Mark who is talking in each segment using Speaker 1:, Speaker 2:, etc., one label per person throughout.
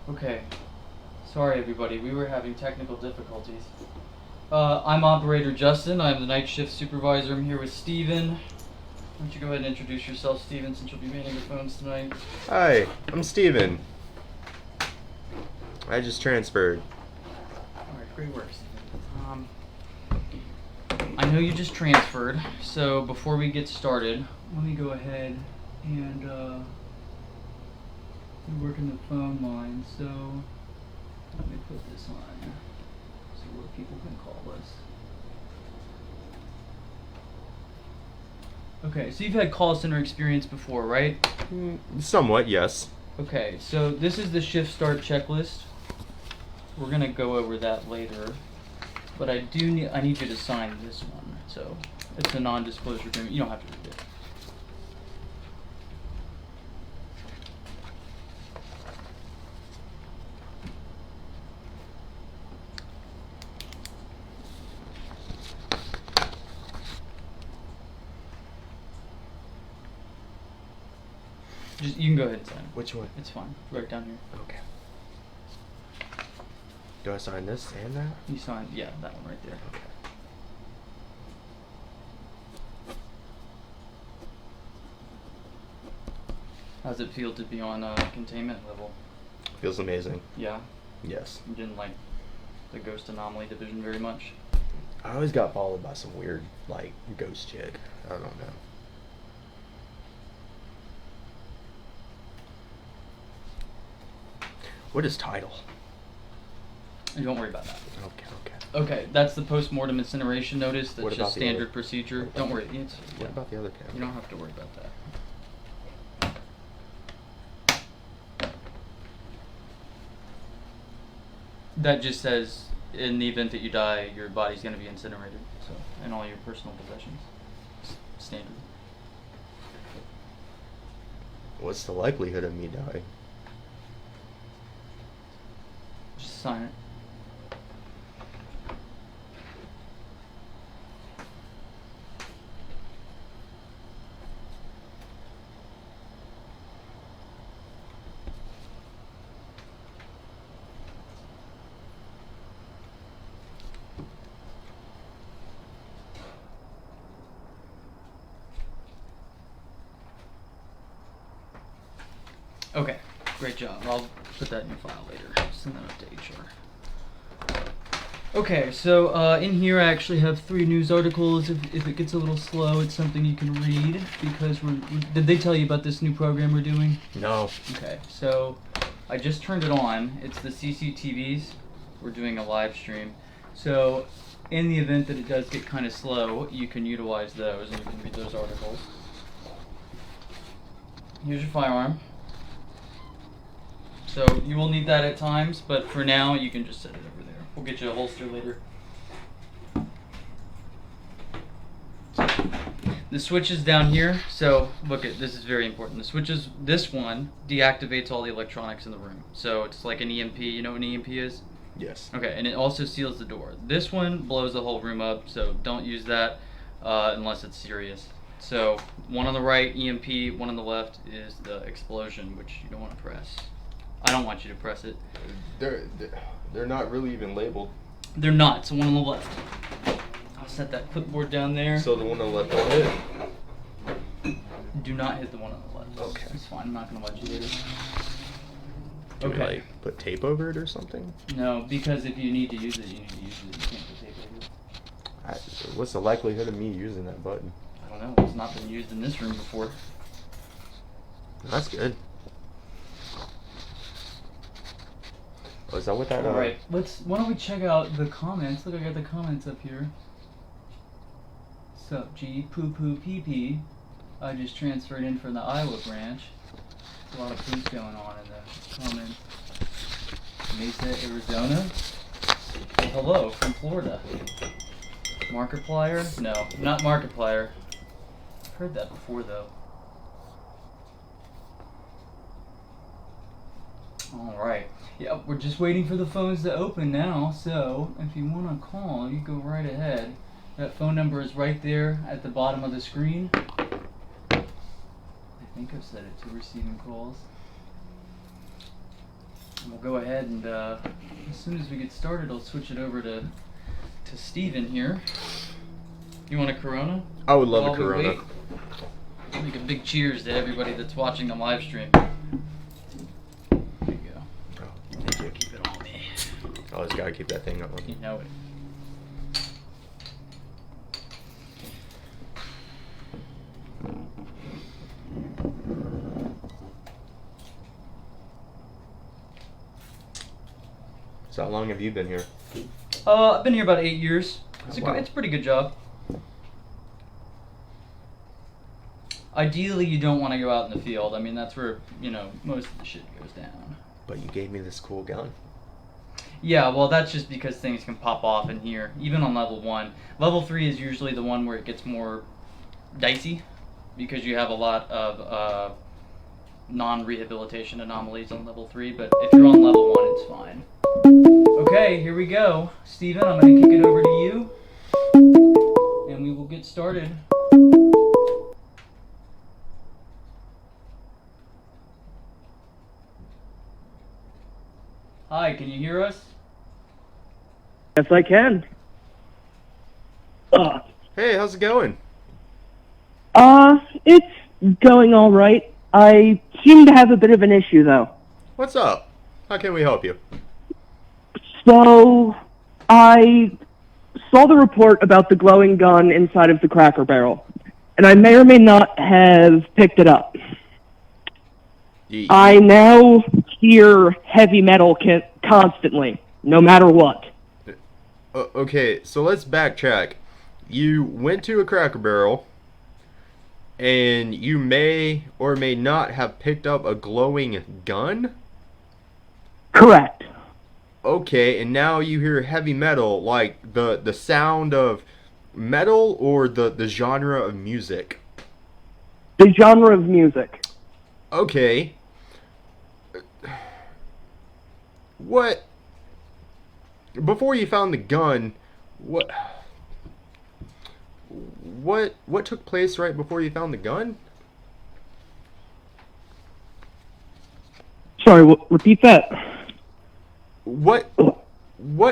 Speaker 1: Okay. Sorry, everybody. We were having technical difficulties. I'm Operator Justin. I'm the night shift supervisor. I'm here with Steven. Why don't you go ahead and introduce yourself, Steven, since you'll be manning the phones tonight.
Speaker 2: Hi, I'm Steven. I just transferred.
Speaker 1: Alright, great work, Steven. I know you just transferred, so before we get started, let me go ahead and work in the phone line. So let me put this on so where people can call us. Okay, so you've had call center experience before, right?
Speaker 2: Somewhat, yes.
Speaker 1: Okay, so this is the shift start checklist. We're gonna go over that later, but I need you to sign this one. So it's a non-disclosure agreement. You don't have to read it. You can go ahead and sign it.
Speaker 2: Which one?
Speaker 1: It's fine. Right down here.
Speaker 2: Okay. Do I sign this and that?
Speaker 1: You sign, yeah, that one right there.
Speaker 2: Okay.
Speaker 1: How's it feel to be on containment level?
Speaker 2: Feels amazing.
Speaker 1: Yeah?
Speaker 2: Yes.
Speaker 1: You didn't like the Ghost Anomaly division very much?
Speaker 2: I always got followed by some weird, like, ghost chick. I don't know. What is title?
Speaker 1: Don't worry about that.
Speaker 2: Okay.
Speaker 1: Okay, that's the post-mortem incineration notice. That's
Speaker 2: What about
Speaker 1: just
Speaker 2: the
Speaker 1: standard
Speaker 2: other-
Speaker 1: procedure.
Speaker 2: what about
Speaker 1: Don't
Speaker 2: the-
Speaker 1: worry. It's,
Speaker 2: What
Speaker 1: yeah.
Speaker 2: about the other camera?
Speaker 1: You don't have to worry about that. That just says, in the event that you die, your body's going to be incinerated. So, and all your personal possessions. Standard.
Speaker 2: What's the likelihood of me dying?
Speaker 1: Just sign it. Okay, great job. I'll put that in your file later. Send that up to HR. Okay, so in here I actually have 3 news articles. If it gets a little slow, it's something you can read because did they tell you about this new program we're doing?
Speaker 2: No.
Speaker 1: Okay, so I just turned it on. It's the CCTVs. We're doing a live stream. So in the event that it does get kind of slow, you can utilize those and you can read those articles. Here's your firearm. So you will need that at times, but for now you can just set it over there. We'll get you a holster later. The switch is down here, so look at this is very important. The switch is this one deactivates all the electronics in the room. So it's like an EMP. You know what an EMP is?
Speaker 2: Yes.
Speaker 1: Okay, and it also seals the door. This one blows the whole room up, so don't use that unless it's serious. So one on the right, EMP, one on the left is the explosion, which you don't want to press. I don't want you to press it.
Speaker 2: They're not really even labeled.
Speaker 1: They're not, so one on the left. I'll set that clipboard down there.
Speaker 2: So the one on the left on it?
Speaker 1: Do not hit the one on the left.
Speaker 2: Okay.
Speaker 1: It's fine, I'm not going to let you hit it.
Speaker 2: Do we, like, put tape over it or something?
Speaker 1: No, because if you need to use it, you need to use it. You can't put tape over it.
Speaker 2: What's the likelihood of me using that button?
Speaker 1: I don't know, it's not been used in this room before.
Speaker 2: That's good. Oh, is that what that?
Speaker 1: Alright, why don't we check out the comments? Look, I got the comments up here. Sup, G, poo poo pee pee. I just transferred in from the Iowa branch. A lot of poos going on in the comments. Mesa, Arizona. Well, hello, from Florida. Markiplier? No, not Markiplier. I've heard that before, though. Alright. Yeah, we're just waiting for the phones to open now, so if you want to call, you go right ahead. That phone number is right there at the bottom of the screen. I think I've set it to receiving calls. I'm we'll go ahead and as soon as we get started, I'll switch it over to Steven here. You want a Corona?
Speaker 2: I would love
Speaker 1: While
Speaker 2: a
Speaker 1: we
Speaker 2: Corona.
Speaker 1: wait, make a big cheers to everybody that's watching the live stream. There you go.
Speaker 2: Oh, thank you.
Speaker 1: Keep it on me.
Speaker 2: Always gotta keep that thing up.
Speaker 1: You know it.
Speaker 2: So how long have you been here?
Speaker 1: I've been here about 8 years. It's
Speaker 2: Wow.
Speaker 1: it's a pretty good job. Ideally, you don't want to go out in the field. I mean, that's where, most of the shit goes down.
Speaker 2: But you gave me this cool gun.
Speaker 1: Yeah, well, that's just because things can pop off in here, even on level 1. Level 3 is usually the one where it gets more dicey, because you have a lot of non-rehabilitation anomalies on level 3, but if you're on level 1, it's fine. Okay, here we go. Steven, I'm going to kick it over to you, and we will get started. Hi, can you hear us?
Speaker 3: Yes, I can.
Speaker 2: Hey, how's it going?
Speaker 3: It's going all right. I seem to have a bit of an issue, though.
Speaker 2: What's up? How can we help you?
Speaker 3: So, I saw the report about the glowing gun inside of the Cracker Barrel, and I may or may not have picked it up. I now hear heavy metal constantly, no matter what.
Speaker 2: Okay, so let's backtrack. You went to a Cracker Barrel, and you may or may not have picked up a glowing gun?
Speaker 3: Correct.
Speaker 2: Okay, and now you hear heavy metal, like the sound of metal or the genre of music?
Speaker 3: The genre of music.
Speaker 2: Okay. What? Before you found the gun, what took place right before you found the gun?
Speaker 3: Sorry, repeat that.
Speaker 2: What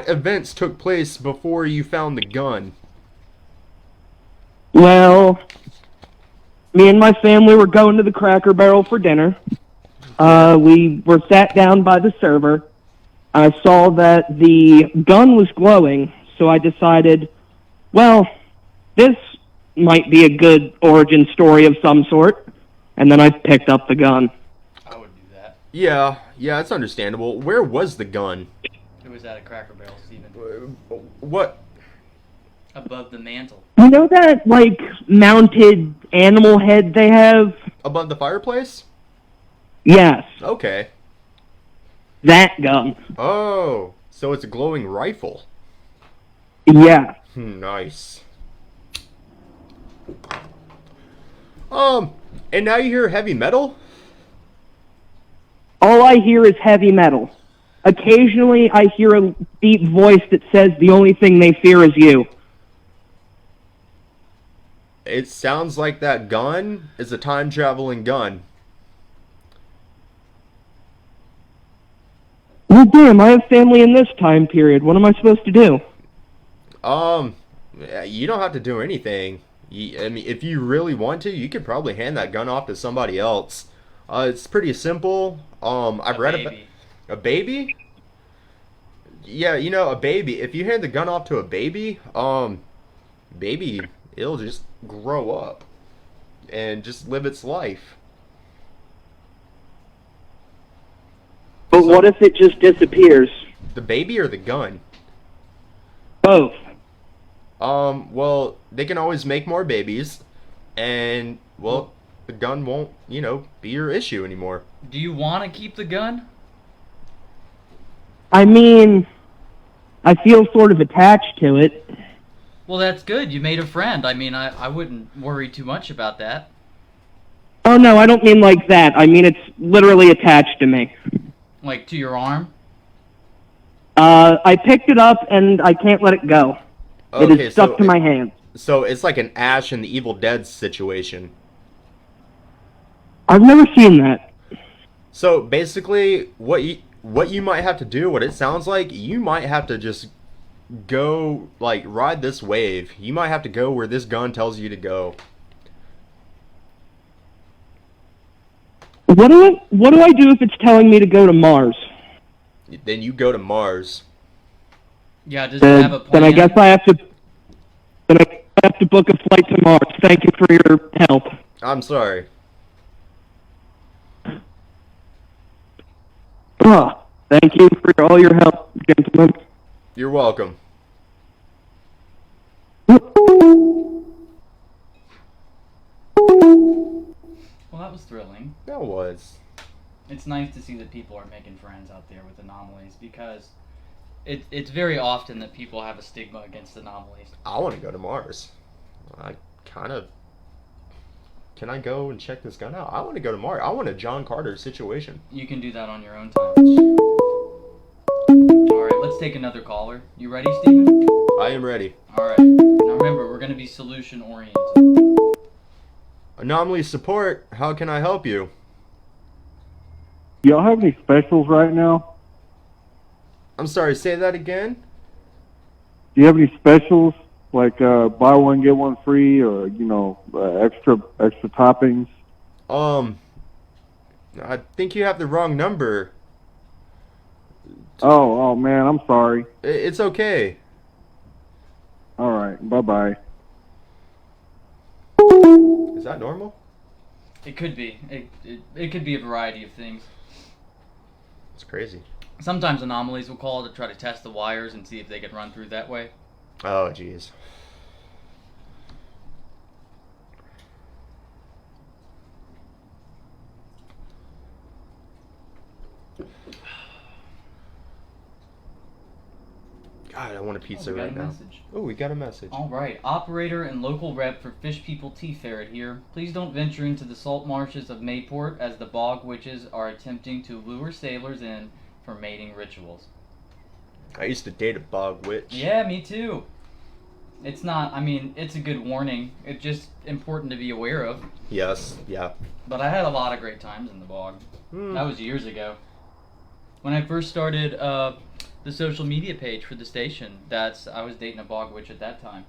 Speaker 2: events took place before you found the gun?
Speaker 3: Well, me and my family were going to the Cracker Barrel for dinner. We were sat down by the server. I saw that the gun was glowing, so I decided, well, this might be a good origin story of some sort. And then I picked up the gun.
Speaker 1: I would do that.
Speaker 2: Yeah, it's understandable. Where was the gun?
Speaker 1: It was at a Cracker Barrel, Steven.
Speaker 2: What?
Speaker 1: Above the mantle.
Speaker 3: You know that, mounted animal head they have?
Speaker 2: Above the fireplace?
Speaker 3: Yes,
Speaker 2: Okay.
Speaker 3: that gun.
Speaker 2: Oh, so it's a glowing rifle.
Speaker 3: Yeah.
Speaker 2: Nice. And now you hear heavy metal?
Speaker 3: All I hear is heavy metal. Occasionally, I hear a deep voice that says the only thing they fear is you.
Speaker 2: It sounds like that gun is a time-traveling gun.
Speaker 3: Well, damn, I have family in this time period. What am I supposed to do?
Speaker 2: You don't have to do anything. I mean, if you really want to, you could probably hand that gun off to somebody else. It's pretty simple. I've read about a baby. Yeah, a baby. If you hand the gun off to a baby, baby, it'll just grow up and just live its life.
Speaker 3: But what if it just disappears?
Speaker 2: The baby or the gun?
Speaker 3: Both.
Speaker 2: Well, they can always make more babies, and, well, the gun won't, be your issue anymore.
Speaker 1: Do you want to keep the gun?
Speaker 3: I mean, I feel sort of attached to it.
Speaker 1: Well, that's good. You made a friend. I mean, I wouldn't worry too much about that.
Speaker 3: Oh, no, I don't mean like that. I mean it's literally attached to me.
Speaker 1: Like, to your arm?
Speaker 3: I picked it up, and I can't let it go. It is stuck to my hand.
Speaker 2: So it's like an Ash in the Evil Dead situation.
Speaker 3: I've never seen that.
Speaker 2: So basically, what what you might have to do, what it sounds like, you might have to just go, like, ride this wave. You might have to go where this gun tells you to go.
Speaker 3: What do I do if it's telling me to go to Mars?
Speaker 2: Then you go to Mars.
Speaker 1: Yeah, does it have a plan?
Speaker 3: Then I guess I have to. Then I have to book a flight to Mars. Thank you for your help.
Speaker 2: I'm sorry.
Speaker 3: Thank you for all your help, gentlemen.
Speaker 2: You're welcome.
Speaker 1: Well, that was thrilling.
Speaker 2: That was.
Speaker 1: It's nice to see that people are making friends out there with anomalies, because it's very often that people have a stigma against anomalies.
Speaker 2: I want to go to Mars. I kind of... Can I go and check this gun out? I want to go to Mars. I want a John Carter situation.
Speaker 1: You can do that on your own time. Alright, let's take another caller. You ready, Steven?
Speaker 2: I am ready.
Speaker 1: Alright. Now remember, we're going to be solution-oriented.
Speaker 2: Anomaly support, how can I help you?
Speaker 4: Y'all have any specials right now?
Speaker 2: I'm sorry, say that again?
Speaker 4: Do you have any specials? Like buy one, get one free, or, extra toppings?
Speaker 2: I think you have the wrong number.
Speaker 4: Oh man, I'm sorry.
Speaker 2: It's okay.
Speaker 4: Alright, bye-bye.
Speaker 2: Is that normal?
Speaker 1: It could be. It could be a variety of things.
Speaker 2: It's crazy.
Speaker 1: Sometimes anomalies will call to try to test the wires and see if they can run through that way.
Speaker 2: Oh, jeez. God, I want a pizza right now. Oh, we got a message.
Speaker 1: Alright, operator and local rep for Fish People Tea Ferret here. Please don't venture into the salt marshes of Mayport, as the bog witches are attempting to lure sailors in for mating rituals.
Speaker 2: I used to date a bog witch.
Speaker 1: Yeah, me too. It's not, it's a good warning. It's just important to be aware of.
Speaker 2: Yes, yeah.
Speaker 1: But I had a lot of great times in the bog. That was years ago. When I first started the social media page for the station, I was dating a bog witch at that time.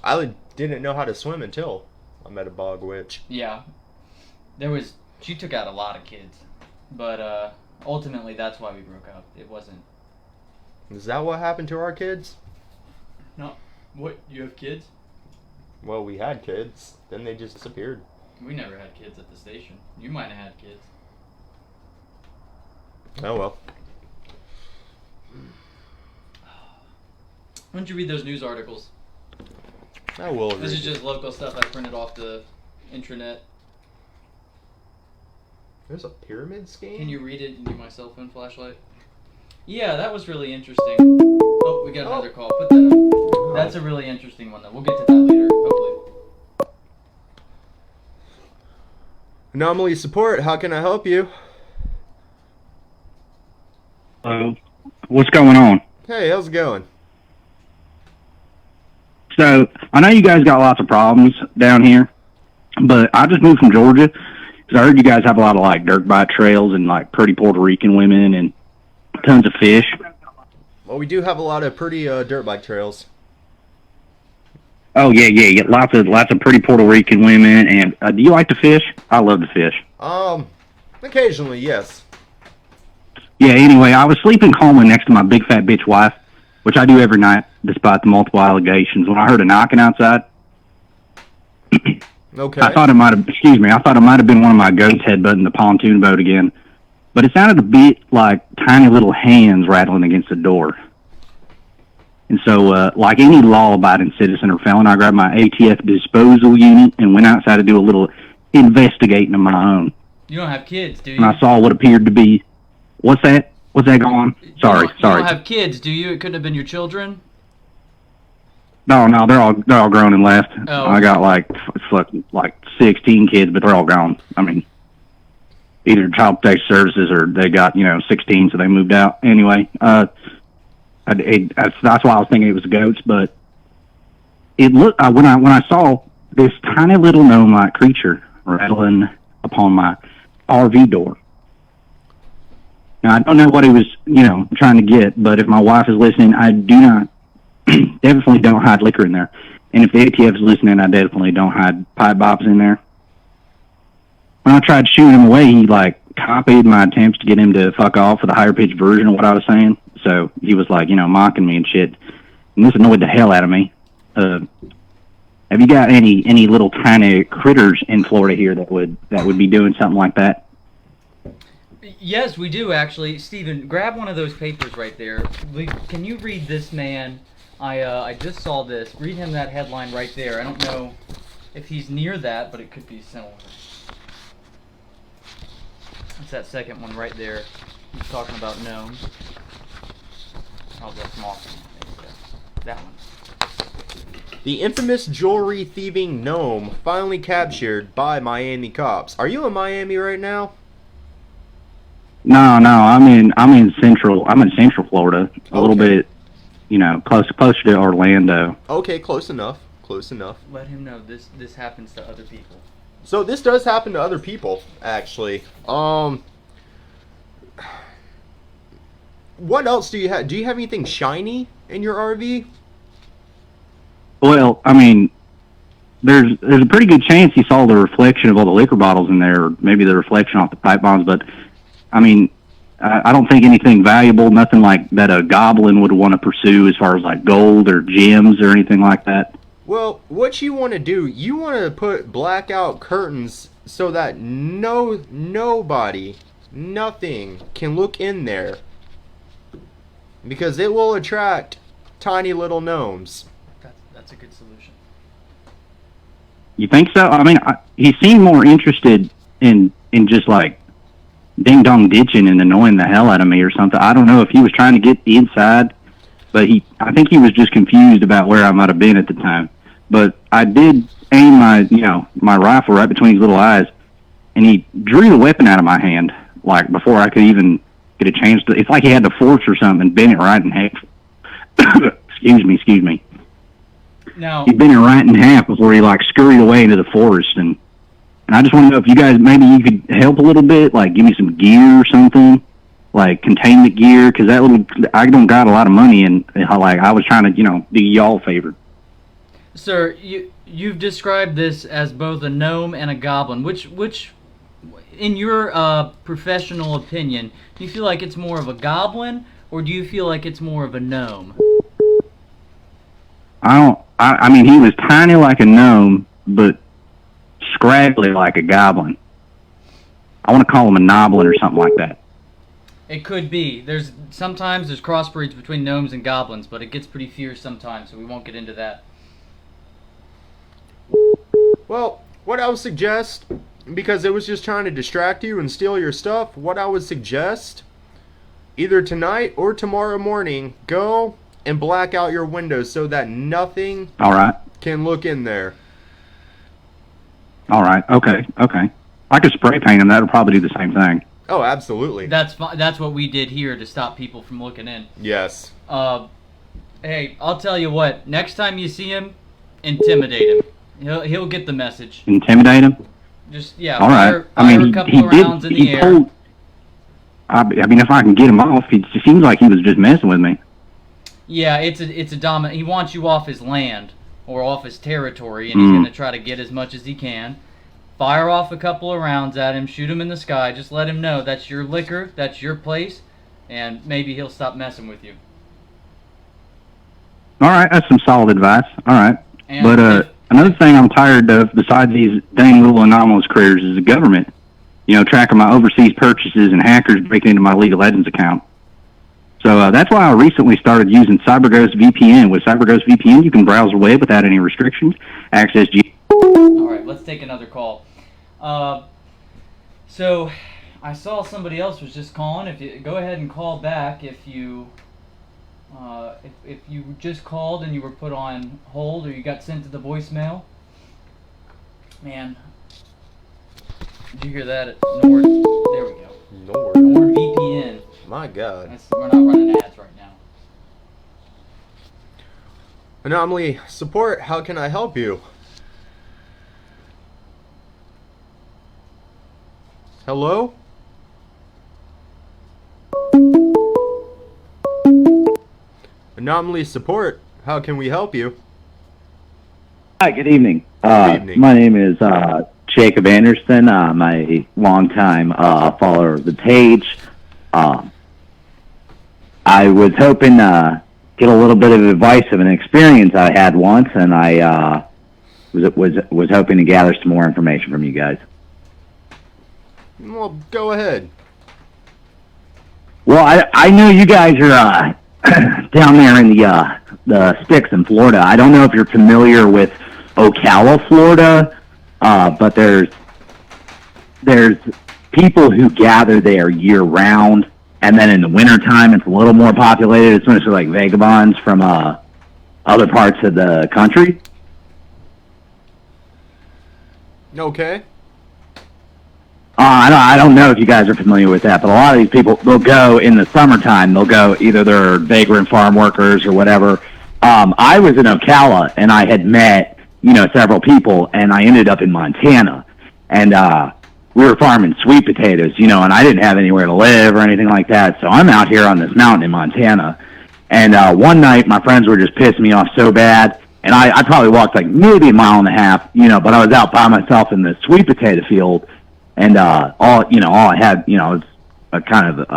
Speaker 2: I didn't know how to swim until I met a bog witch.
Speaker 1: Yeah. She took out a lot of kids. But ultimately that's why we broke up. It wasn't.
Speaker 2: Is that what happened to our kids?
Speaker 1: No. What, you have kids?
Speaker 2: Well, we had kids. Then they just disappeared.
Speaker 1: We never had kids at the station. You might have had kids.
Speaker 2: Oh well.
Speaker 1: Why don't you read those news articles?
Speaker 2: I will read.
Speaker 1: This is just local stuff I printed off the intranet.
Speaker 2: There's a pyramid scheme?
Speaker 1: Can you read it into my cell phone flashlight? Yeah, that was really interesting. Oh, we got another call. Put that up.
Speaker 2: Oh.
Speaker 1: That's a really interesting one, though. We'll get to that later, hopefully.
Speaker 2: Anomaly support, how can I help you?
Speaker 5: What's going on?
Speaker 2: Hey, how's it going?
Speaker 5: So, I know you guys got lots of problems down here, but I just moved from Georgia, because I heard you guys have a lot of, dirt bike trails and, pretty Puerto Rican women and tons of fish.
Speaker 2: Well, we do have a lot of pretty dirt bike trails.
Speaker 5: Oh, yeah, lots of pretty Puerto Rican women, and do you like to fish? I love to fish.
Speaker 2: Occasionally, yes.
Speaker 5: Yeah, anyway, I was sleeping calmly next to my big fat bitch wife, which I do every night, despite the multiple allegations, when I heard a knocking outside.
Speaker 2: Okay.
Speaker 5: I thought it might have been one of my goats headbutting the pontoon boat again. But it sounded a bit like tiny little hands rattling against the door. And so, like any law-abiding citizen or felon, I grabbed my ATF disposal unit and went outside to do a little investigating of my own.
Speaker 1: You don't have kids, do you?
Speaker 5: And I saw what appeared to be... What's that? What's that going on? Sorry.
Speaker 1: You don't have kids, do you? It couldn't have been your children?
Speaker 5: No, they're all grown and left.
Speaker 1: Oh.
Speaker 5: I got like 16 kids, but they're all gone. Either child protective services or they got 16, so they moved out. Anyway, that's why I was thinking it was goats. But it looked when I saw this tiny little gnome-like creature rattling upon my RV door. Now, I don't know what he was, trying to get, but if my wife is listening, I do not, definitely don't hide liquor in there. And if the ATF is listening, I definitely don't hide pipe bombs in there. When I tried shooting him away, he, copied my attempts to get him to fuck off with a higher pitched version of what I was saying. So he was, mocking me and shit. And this annoyed the hell out of me. Have you got any little tiny critters in Florida here that would be doing something like that?
Speaker 1: Yes, we do actually. Steven, grab one of those papers right there. Can you read this man? I just saw this. Read him that headline right there. I don't know if he's near that, but it could be similar. It's that second one right there. He's talking about gnomes. Oh, that's awesome. That one.
Speaker 2: The infamous jewelry thieving gnome finally captured by Miami cops. Are you in Miami right now?
Speaker 5: No, I'm in Central Florida, a little bit, closer to Orlando.
Speaker 2: Okay, close enough.
Speaker 1: Let him know this happens to other people.
Speaker 2: So this does happen to other people, actually. What else do you have? Do you have anything shiny in your RV?
Speaker 5: Well, there's a pretty good chance he saw the reflection of all the liquor bottles in there, or maybe the reflection off the pipe bombs, but I don't think anything valuable, nothing like that a goblin would want to pursue as far as gold or gems or anything like that.
Speaker 2: Well, what you want to do, you want to put blackout curtains so that nobody, nothing can look in there. Because it will attract tiny little gnomes.
Speaker 1: That's a good solution.
Speaker 5: You think so? He seemed more interested in just ding dong ditching and annoying the hell out of me or something. I don't know if he was trying to get inside, but I think he was just confused about where I might have been at the time. But I did aim my rifle right between his little eyes, and he drew the weapon out of my hand before I could even get a chance to. It's like he had the force or something and bent it right in half. Excuse me.
Speaker 1: Now
Speaker 5: he bent it right in half before he scurried away into the forest, and I just want to know if you guys, maybe you could help a little bit, give me some gear or something, containment gear, because I don't got a lot of money, and I was trying to, do y'all a favor.
Speaker 1: Sir, you've described this as both a gnome and a goblin. Which, in your professional opinion, do you feel like it's more of a goblin, or do you feel like it's more of a gnome?
Speaker 5: He was tiny like a gnome, but scraggly like a goblin. I want to call him a noblin or something like that.
Speaker 1: It could be. Sometimes there's crossbreeds between gnomes and goblins, but it gets pretty fierce sometimes, so we won't get into that.
Speaker 2: Well, what I would suggest, because it was just trying to distract you and steal your stuff, what I would suggest, either tonight or tomorrow morning, go and black out your windows so that nothing can look in there.
Speaker 5: All right. Okay. I could spray paint them. That'll probably do the same thing.
Speaker 2: Oh, absolutely.
Speaker 1: That's what we did here to stop people from looking in.
Speaker 2: Yes.
Speaker 1: Hey, I'll tell you what. Next time you see him, intimidate him. He'll get the message.
Speaker 5: Intimidate him?
Speaker 1: Just
Speaker 5: all right.
Speaker 1: Fire a couple of rounds in the air.
Speaker 5: If I can get him off, it seems like he was just messing with me.
Speaker 1: Yeah, it's a dominant. He wants you off his land or off his territory, and he's going to try to get as much as he can. Fire off a couple of rounds at him, shoot him in the sky, just let him know that's your liquor, that's your place, and maybe he'll stop messing with you.
Speaker 5: All right, that's some solid advice. All right.
Speaker 1: And
Speaker 5: but another thing I'm tired of, besides these dang little anomalous critters, is the government, tracking my overseas purchases and hackers breaking into my League of Legends account. So that's why I recently started using CyberGhost VPN. With CyberGhost VPN, you can browse the web without any restrictions, access
Speaker 1: All right, let's take another call. So I saw somebody else was just calling. If you go ahead and call back, if you just called and you were put on hold or you got sent to the voicemail. Man, did you hear that at Nord? There we go. Nord VPN.
Speaker 2: My God.
Speaker 1: We're not running ads right now.
Speaker 2: Anomaly support, how can I help you? Hello? Anomaly support. How can we help you?
Speaker 5: Hi, good evening.
Speaker 2: Good evening.
Speaker 5: My name is Jacob Anderson. I'm a longtime follower of the page. I was hoping to get a little bit of advice of an experience I had once, and I was hoping to gather some more information from you guys.
Speaker 2: Well, go ahead.
Speaker 5: Well, I know you guys are down there in the sticks in Florida. I don't know if you're familiar with Ocala, Florida, but there's people who gather there year round, and then in the wintertime it's a little more populated. It's mostly like vagabonds from other parts of the country.
Speaker 2: Okay.
Speaker 5: I don't know if you guys are familiar with that, but a lot of these people, they'll go in the summertime. They'll go, either they're vagrant farm workers or whatever. I was in Ocala, and I had met, several people, and I ended up in Montana. And we were farming sweet potatoes, and I didn't have anywhere to live or anything like that. So I'm out here on this mountain in Montana. And one night, my friends were just pissing me off so bad. And I probably walked like maybe a mile and a half, but I was out by myself in the sweet potato field. And all I had, was a kind of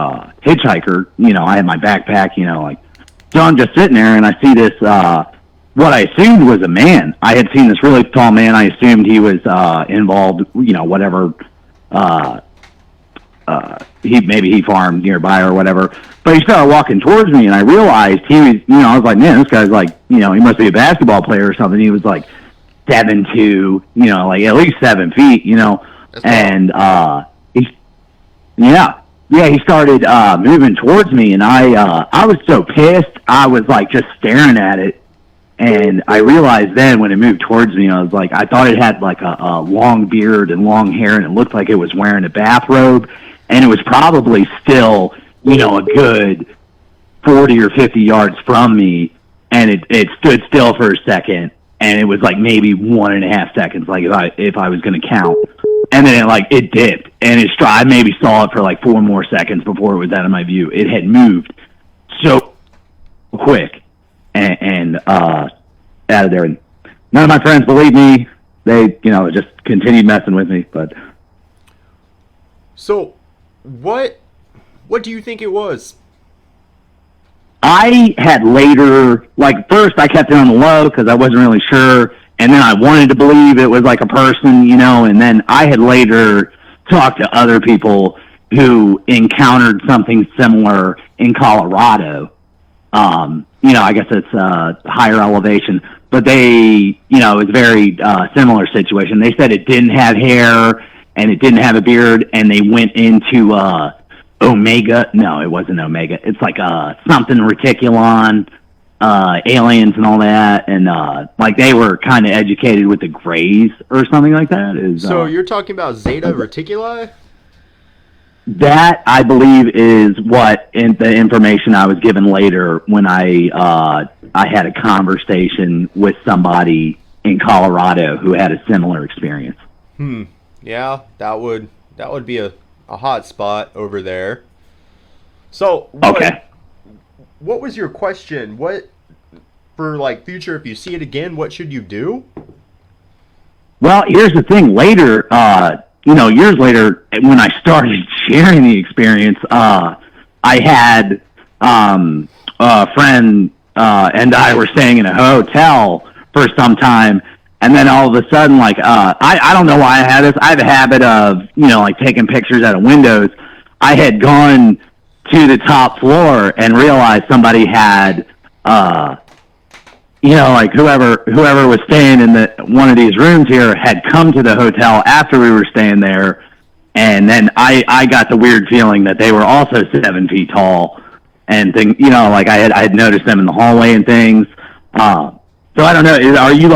Speaker 5: hitchhiker. I had my backpack, so I'm just sitting there, and I see this, what I assumed was a man. I had seen this really tall man. I assumed he was involved, whatever. He farmed nearby or whatever. But he started walking towards me, and I realized he was, I was like, man, this guy's like, he must be a basketball player or something. He was like 7'2", like at least 7 feet, and he started moving towards me, and I was so pissed. I was like just staring at it, and I realized then when it moved towards me, I was like, I thought it had like a long beard and long hair, and it looked like it was wearing a bathrobe, and it was probably still a good 40 or 50 yards from me, and it stood still for a second, and it was like maybe 1.5 seconds, like if I was going to count. And then it dipped, and I maybe saw it for like 4 more seconds before it was out of my view. It had moved so quick and out of there. And none of my friends believed me. They, just continued messing with me. But
Speaker 2: so, what do you think it was?
Speaker 5: I had later, first I kept it on the low because I wasn't really sure. And then I wanted to believe it was like a person, and then I had later talked to other people who encountered something similar in Colorado. I guess it's higher elevation, but it was a very similar situation. They said it didn't have hair and it didn't have a beard, and they went into Omega. No, it wasn't Omega. It's like something reticulon. Aliens and all that, and they were kind of educated with the Greys or something like that.
Speaker 2: So you're talking about Zeta Reticuli?
Speaker 5: That, I believe, is what the information I was given later when I had a conversation with somebody in Colorado who had a similar experience.
Speaker 2: Yeah, that would be a hot spot over there. So what was your question? What, for future, if you see it again, what should you do?
Speaker 5: Well, here's the thing. Later, years later, when I started sharing the experience, I had a friend and I were staying in a hotel for some time, and then all of a sudden, I don't know why I had this. I have a habit of, taking pictures out of windows. I had gone to the top floor and realized somebody had, whoever was staying in one of these rooms here had come to the hotel after we were staying there. And then I got the weird feeling that they were also 7 feet tall and things, I had noticed them in the hallway and things. So I don't know. Are you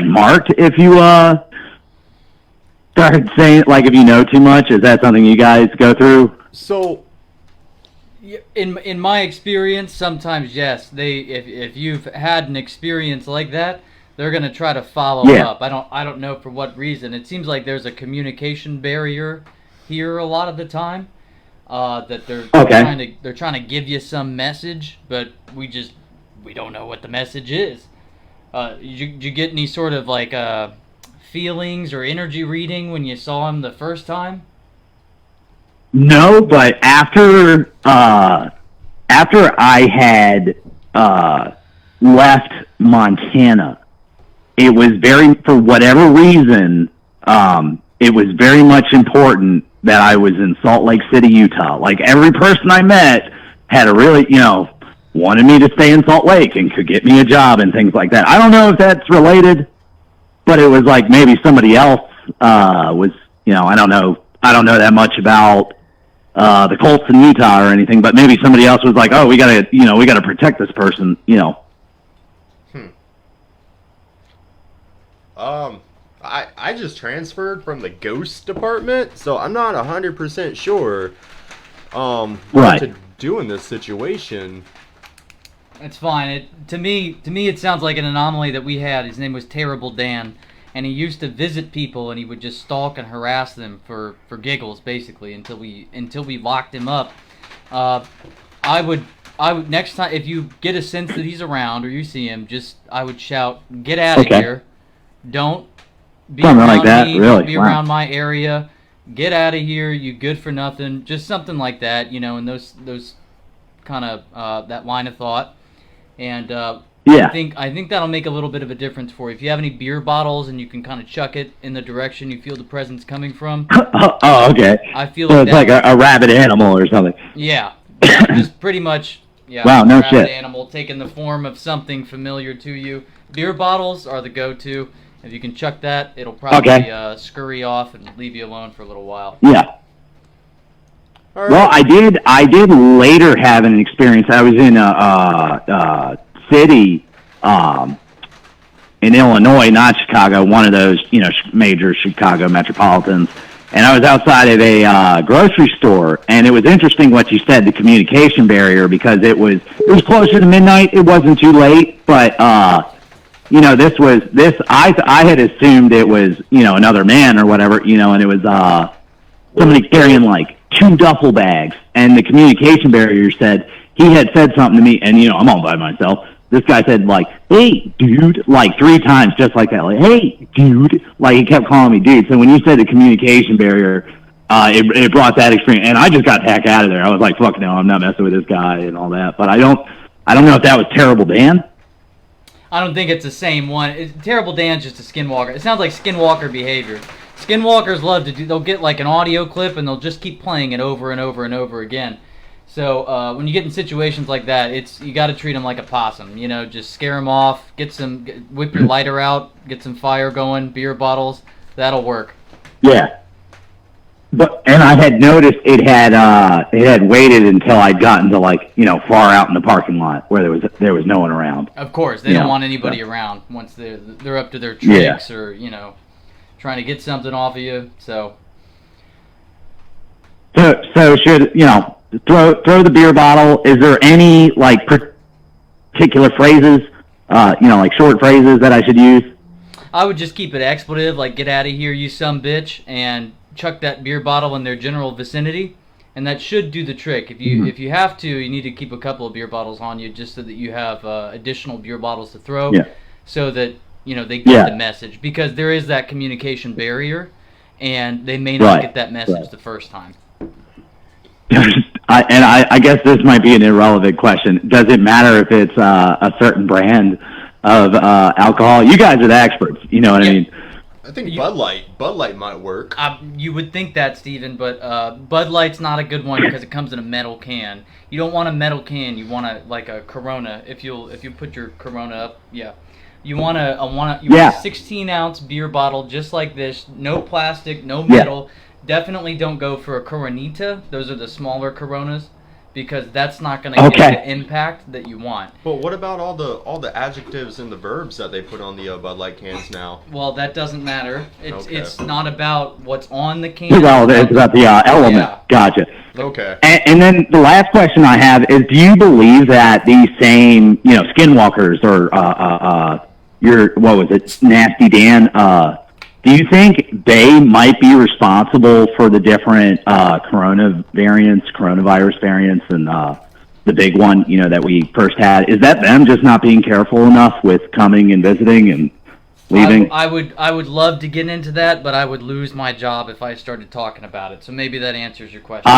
Speaker 5: marked if you, started saying, if you know too much? Is that something you guys go through?
Speaker 2: So,
Speaker 1: in my experience, sometimes yes. If you've had an experience like that, they're gonna try to follow up. I don't know for what reason. It seems like there's a communication barrier here a lot of the time. That they're trying to give you some message, but we just we don't know what the message is. Did you get any sort of like feelings or energy reading when you saw him the first time?
Speaker 5: No, but after I had left Montana, it was for whatever reason, it was very much important that I was in Salt Lake City, Utah. Like, every person I met had a really, wanted me to stay in Salt Lake and could get me a job and things like that. I don't know if that's related, but it was like maybe somebody else was, I don't know that much about the Colts in Utah or anything, but maybe somebody else was like, oh, we gotta protect this person,
Speaker 2: I just transferred from the ghost department, so I'm not 100% sure what to do in this situation.
Speaker 1: It's fine. To me, it sounds like an anomaly that we had. His name was Terrible Dan, and he used to visit people, and he would just stalk and harass them for giggles, basically, until we locked him up. I would next time, if you get a sense that he's around or you see him, I would shout, "Get out of here! Don't be
Speaker 5: something
Speaker 1: around
Speaker 5: like that.
Speaker 1: me.
Speaker 5: Really?
Speaker 1: Don't be around my area. Get out of here! You good for nothing." Just something like that, in those kind of that line of thought. And I think that'll make a little bit of a difference for you. If you have any beer bottles and you can kind of chuck it in the direction you feel the presence coming from.
Speaker 5: Oh, okay.
Speaker 1: I feel
Speaker 5: so
Speaker 1: like
Speaker 5: it's like a rabid animal or something.
Speaker 1: Yeah, just pretty much. Yeah.
Speaker 5: Wow, no
Speaker 1: rabid
Speaker 5: shit.
Speaker 1: Animal taking the form of something familiar to you. Beer bottles are the go-to. If you can chuck that, it'll probably scurry off and leave you alone for a little while.
Speaker 5: Yeah.
Speaker 2: All right.
Speaker 5: Well, I did later have an experience. I was in a city in Illinois, not Chicago, one of those, major Chicago metropolitans. And I was outside of a grocery store, and it was interesting what you said, the communication barrier, because it was closer to midnight. It wasn't too late, but I had assumed it was, another man or whatever, and it was somebody carrying like 2 duffel bags, and the communication barrier said he had said something to me, and I'm all by myself. This guy said like, "Hey, dude," like 3 times, just like that, like, "Hey, dude," like he kept calling me dude. So when you said the communication barrier, it brought that experience, and I just got the heck out of there. I was like, "Fuck no, I'm not messing with this guy," and all that. But I don't know if that was Terrible Dan.
Speaker 1: I don't think it's the same one. Terrible Dan's just a skinwalker. It sounds like skinwalker behavior. Skinwalkers love to they'll get like an audio clip and they'll just keep playing it over and over and over again. So when you get in situations like that, you got to treat them like a possum. Just scare them off. Whip your lighter out. Get some fire going. Beer bottles. That'll work.
Speaker 5: Yeah. And I had noticed it had waited until I'd gotten to far out in the parking lot where there was no one around.
Speaker 1: Of course, they don't want anybody around once they're up to their tricks or trying to get something off of you. So
Speaker 5: should throw the beer bottle? Is there any particular phrases, like short phrases that I should use?
Speaker 1: I would just keep it expletive, like "Get out of here, you some bitch," and chuck that beer bottle in their general vicinity, and that should do the trick. If you have to, you need to keep a couple of beer bottles on you just so that you have additional beer bottles to throw, so that they get the message, because there is that communication barrier, and they may not get that message the first time.
Speaker 5: I guess this might be an irrelevant question. Does it matter if it's a certain brand of alcohol? You guys are the experts. You know what I mean?
Speaker 2: I think Bud Light might work.
Speaker 1: You would think that, Steven, but Bud Light's not a good one because it comes in a metal can. You don't want a metal can. You want a Corona. If you put your Corona up, you want a 16-ounce beer bottle just like this. No plastic, no metal. Definitely don't go for a Coronita. Those are the smaller Coronas, because that's not going to give the impact that you want.
Speaker 2: But what about all the adjectives and the verbs that they put on the Bud Light cans now?
Speaker 1: Well, that doesn't matter. It's not about what's on the can.
Speaker 5: Well, it's about the element. Yeah. Gotcha.
Speaker 2: Okay.
Speaker 5: And then the last question I have is: do you believe that these same, skinwalkers or Nasty Dan? Do you think they might be responsible for the different coronavirus variants, and the big one, that we first had. Is that them just not being careful enough with coming and visiting and leaving?
Speaker 1: I would love to get into that, but I would lose my job if I started talking about it. So maybe that answers your question.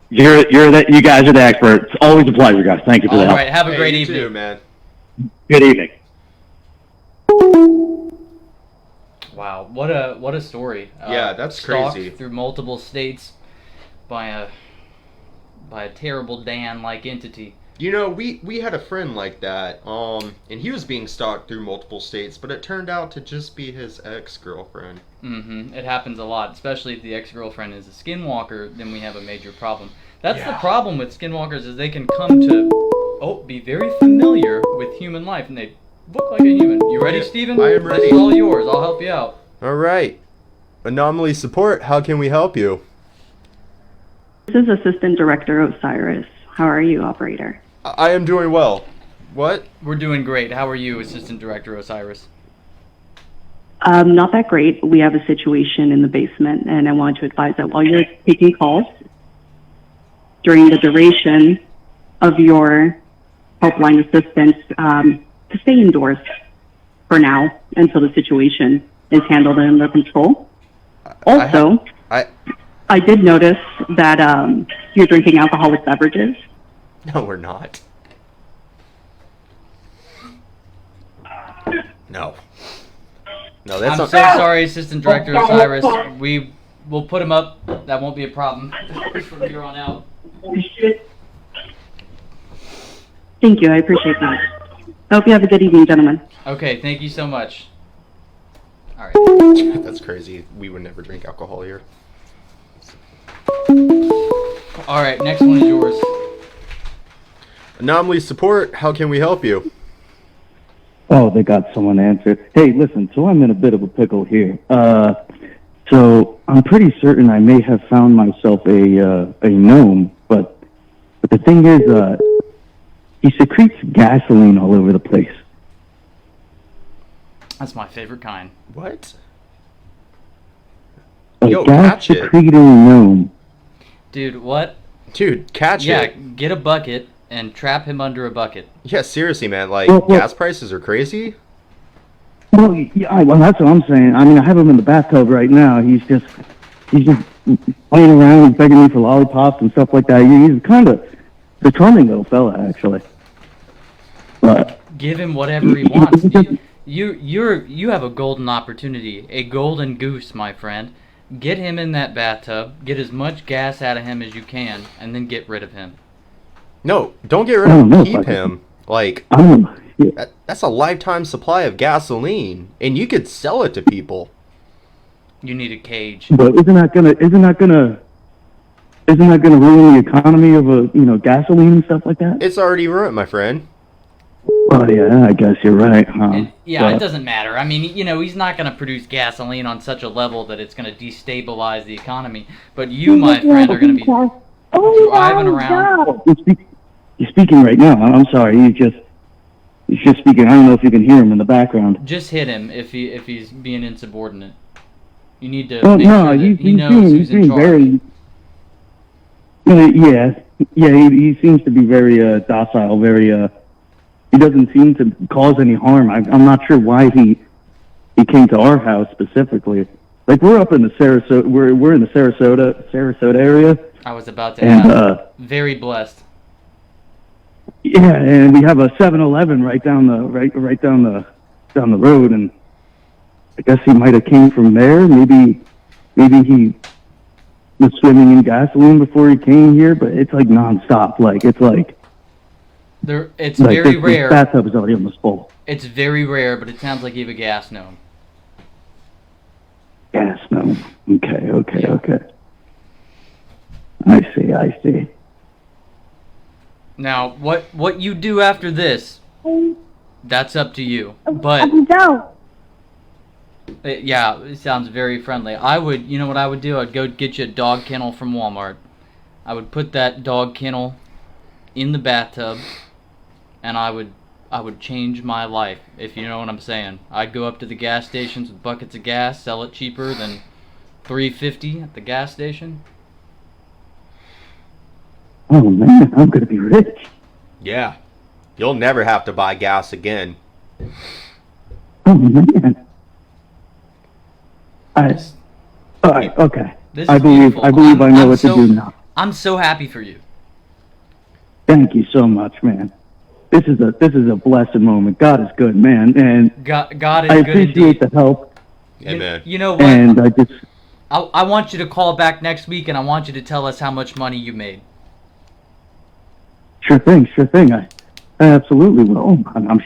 Speaker 5: You guys are the experts. Always a pleasure, guys. Thank you for that.
Speaker 1: All right, have a great evening.
Speaker 2: Too, man.
Speaker 5: Good evening.
Speaker 1: Wow, what a story.
Speaker 2: Yeah, that's
Speaker 1: stalked
Speaker 2: crazy.
Speaker 1: Through multiple states by a terrible Dan-like entity.
Speaker 2: We had a friend like that, and he was being stalked through multiple states, but it turned out to just be his ex-girlfriend.
Speaker 1: Mm-hmm. It happens a lot, especially if the ex-girlfriend is a skinwalker, then we have a major problem. That's the problem with skinwalkers, is they can come to be very familiar with human life, and they look like a human. You ready, Steven?
Speaker 2: I am ready.
Speaker 1: This is all yours. I'll help you out.
Speaker 2: All right. Anomaly support, how can we help you?
Speaker 6: This is Assistant Director Osiris. How are you, operator?
Speaker 2: I am doing well. What?
Speaker 1: We're doing great. How are you, Assistant Director Osiris?
Speaker 6: Not that great. We have a situation in the basement, and I want to advise that while you're taking calls, during the duration of your helpline assistance, to stay indoors for now until the situation is handled and under control. Also, I did notice that you're drinking alcoholic beverages.
Speaker 2: No, we're not. No. No, that's
Speaker 1: I'm
Speaker 2: not.
Speaker 1: so sorry, Assistant Director Osiris. We will put him up. That won't be a problem from here on out.
Speaker 6: Thank you. I appreciate that. I hope you have a good evening, gentlemen.
Speaker 1: Okay, thank you so much. All right.
Speaker 2: That's crazy. We would never drink alcohol here.
Speaker 1: All right, next one is yours.
Speaker 2: Anomaly support, how can we help you?
Speaker 5: Oh, they got someone to answer. Hey, listen, so I'm in a bit of a pickle here. So I'm pretty certain I may have found myself a gnome, but the thing is, he secretes gasoline all over the place.
Speaker 1: That's my favorite kind.
Speaker 2: What?
Speaker 5: A
Speaker 2: Yo, catch it.
Speaker 5: gas-secreting gnome.
Speaker 1: Dude, what?
Speaker 2: Dude, catch
Speaker 1: Yeah,
Speaker 2: it.
Speaker 1: get a bucket and trap him under a bucket.
Speaker 2: Yeah, seriously, man. Like,
Speaker 5: Well,
Speaker 2: gas prices are crazy.
Speaker 5: Well, well, that's what I'm saying. I mean, I have him in the bathtub right now. He's just playing around and begging me for lollipops and stuff like that. He's kind of a charming little fella, actually. But
Speaker 1: Give him whatever he wants. You have a golden opportunity, a golden goose, my friend. Get him in that bathtub, get as much gas out of him as you can, and then get rid of him.
Speaker 2: No, don't get rid of him. Keep him. Like, that's a lifetime supply of gasoline, and you could sell it to people.
Speaker 1: You need a cage.
Speaker 5: But isn't that gonna ruin the economy of gasoline and stuff like that?
Speaker 2: It's already ruined, my friend.
Speaker 5: Well, yeah, I guess you're right, huh?
Speaker 1: It doesn't matter. I mean, he's not going to produce gasoline on such a level that it's going to destabilize the economy. But you, my friend, are going to be driving around.
Speaker 5: He's speaking right now. I'm sorry. He's just speaking. I don't know if you can hear him in the background.
Speaker 1: Just hit him if he's being insubordinate. You need to
Speaker 5: Well,
Speaker 1: make
Speaker 5: no,
Speaker 1: sure that
Speaker 5: he's
Speaker 1: he knows who's in charge.
Speaker 5: very. He seems to be very docile. Very. He doesn't seem to cause any harm. I'm not sure why he came to our house specifically. Like, we're up in the Sarasota. We're in the Sarasota area.
Speaker 1: I was about to ask. Very blessed.
Speaker 5: Yeah, and we have a 7-Eleven right down the road, and I guess he might have came from there. Maybe he was swimming in gasoline before he came here, but it's like nonstop. Like, it's like.
Speaker 1: It's very rare.
Speaker 5: The bathtub is already almost full.
Speaker 1: It's very rare, but it sounds like you have a gas gnome.
Speaker 5: Gas gnome. Okay. I see.
Speaker 1: Now, what you do after this, that's up to you. But it sounds very friendly. You know what I would do? I'd go get you a dog kennel from Walmart. I would put that dog kennel in the bathtub. And I would change my life, if you know what I'm saying. I'd go up to the gas stations with buckets of gas, sell it cheaper than $3.50 at the gas station.
Speaker 5: Oh man, I'm gonna be rich.
Speaker 2: Yeah. You'll never have to buy gas again.
Speaker 5: Oh man. All right, okay.
Speaker 1: This
Speaker 5: I
Speaker 1: is
Speaker 5: believe
Speaker 1: beautiful.
Speaker 5: I believe I know
Speaker 1: I'm
Speaker 5: what
Speaker 1: so,
Speaker 5: to do now.
Speaker 1: I'm so happy for you.
Speaker 5: Thank you so much, man. This is a blessed moment. God is good, man, and
Speaker 1: God is
Speaker 5: I
Speaker 1: good
Speaker 5: appreciate
Speaker 1: indeed.
Speaker 5: the help.
Speaker 2: Amen.
Speaker 1: You know what?
Speaker 5: And I just
Speaker 1: I want you to call back next week, and I want you to tell us how much money you made.
Speaker 5: sure thing. I absolutely will. I'm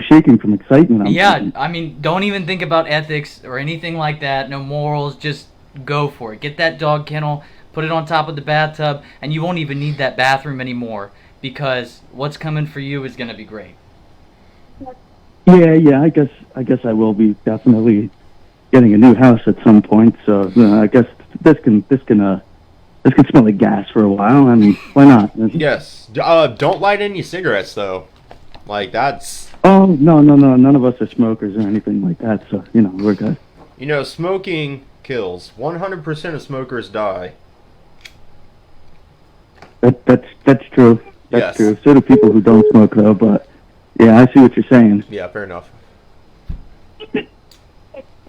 Speaker 5: shaking from excitement.
Speaker 1: Yeah, I mean, don't even think about ethics or anything like that. No morals. Just go for it. Get that dog kennel, put it on top of the bathtub, and you won't even need that bathroom anymore because what's coming for you is going to be great.
Speaker 5: Yeah. I guess I will be definitely getting a new house at some point. So I guess this can smell like gas for a while. I mean, why not?
Speaker 2: Yes. Don't light any cigarettes though. Like that's.
Speaker 5: Oh no! None of us are smokers or anything like that. So we're good.
Speaker 2: Smoking kills. 100% of smokers die.
Speaker 5: That's true.
Speaker 2: Yes.
Speaker 5: That's true. So do people who don't smoke though. But yeah, I see what you're saying.
Speaker 2: Yeah, fair enough.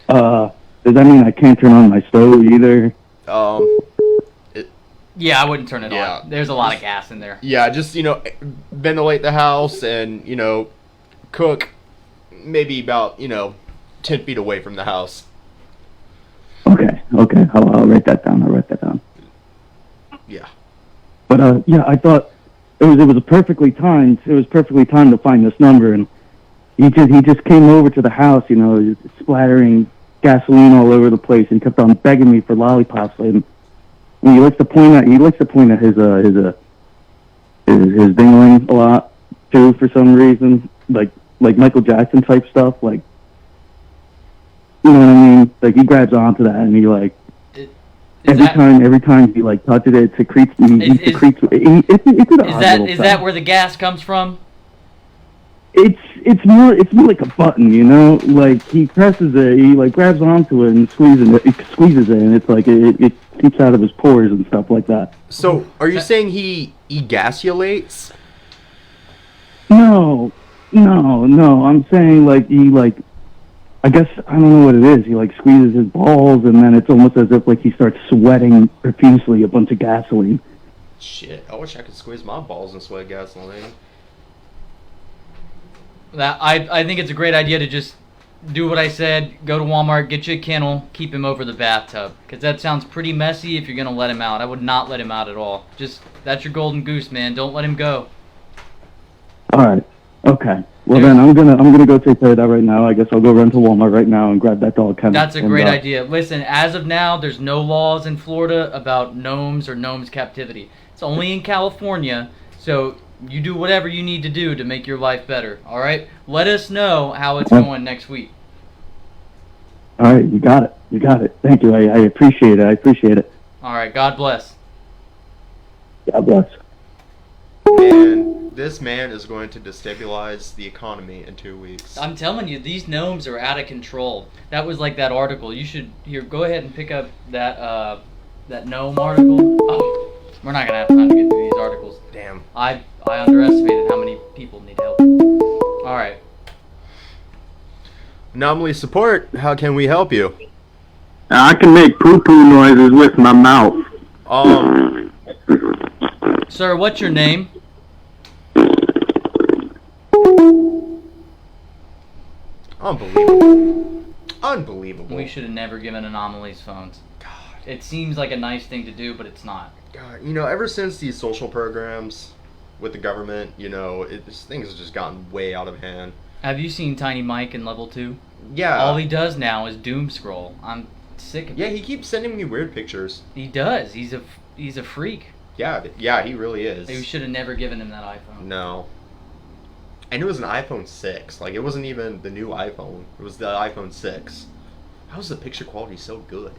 Speaker 5: Does that mean I can't turn on my stove either?
Speaker 1: Yeah, I wouldn't turn it
Speaker 2: Yeah.
Speaker 1: on. There's a lot of gas in there.
Speaker 2: Yeah, just ventilate the house and cook maybe about 10 feet away from the house.
Speaker 5: Okay. I'll write that down.
Speaker 2: Yeah.
Speaker 5: But yeah, I thought it was perfectly timed. It was perfectly timed to find this number, and he just came over to the house, splattering gasoline all over the place, and kept on begging me for lollipops. And he likes to point at his dingling a lot too for some reason, like Michael Jackson type stuff, like you know what I mean? Like he grabs onto that and he like. Every time he like touches it, it secretes.
Speaker 1: Is that where the gas comes from?
Speaker 5: It's more like a button, Like he presses it, he like grabs onto it and squeezes it, and it's like it seeps out of his pores and stuff like that.
Speaker 2: So, are you saying he gasulates?
Speaker 5: No. I'm saying like he like. I guess I don't know what it is. He like squeezes his balls, and then it's almost as if like he starts sweating profusely a bunch of gasoline.
Speaker 2: Shit, I wish I could squeeze my balls and sweat gasoline.
Speaker 1: I think it's a great idea to just do what I said. Go to Walmart, get you a kennel, keep him over the bathtub, because that sounds pretty messy. If you're gonna let him out, I would not let him out at all. Just that's your golden goose, man. Don't let him go.
Speaker 5: All right. Okay. Well, then I'm gonna go take care of that right now. I guess I'll go run to Walmart right now and grab that dog kennel.
Speaker 1: That's a great idea. Listen, as of now, there's no laws in Florida about gnomes or gnomes captivity. It's only in California, so you do whatever you need to do to make your life better. All right? Let us know how it's going next week.
Speaker 5: All right, you got it. Thank you. I appreciate it.
Speaker 1: All right. God bless.
Speaker 5: God bless.
Speaker 2: And this man is going to destabilize the economy in 2 weeks.
Speaker 1: I'm telling you, these gnomes are out of control. That was like that article. You should go ahead and pick up that that gnome article. Oh, we're not gonna have time to get through these articles.
Speaker 2: Damn.
Speaker 1: I underestimated how many people need help. All right.
Speaker 2: Anomaly support. How can we help you?
Speaker 7: I can make poo-poo noises with my mouth.
Speaker 1: Sir, what's your name?
Speaker 2: Unbelievable.
Speaker 1: We should have never given Anomalies phones.
Speaker 2: God.
Speaker 1: It seems like a nice thing to do, but it's not.
Speaker 2: God, ever since these social programs with the government, things have just gotten way out of hand.
Speaker 1: Have you seen Tiny Mike in level 2?
Speaker 2: Yeah.
Speaker 1: All he does now is doom scroll. I'm sick of it.
Speaker 2: Yeah, he keeps sending me weird pictures.
Speaker 1: He does. He's a freak.
Speaker 2: Yeah, he really is.
Speaker 1: We should have never given him that iPhone.
Speaker 2: No. And it was an iPhone 6. Like, it wasn't even the new iPhone. It was the iPhone 6. How is the picture quality so good?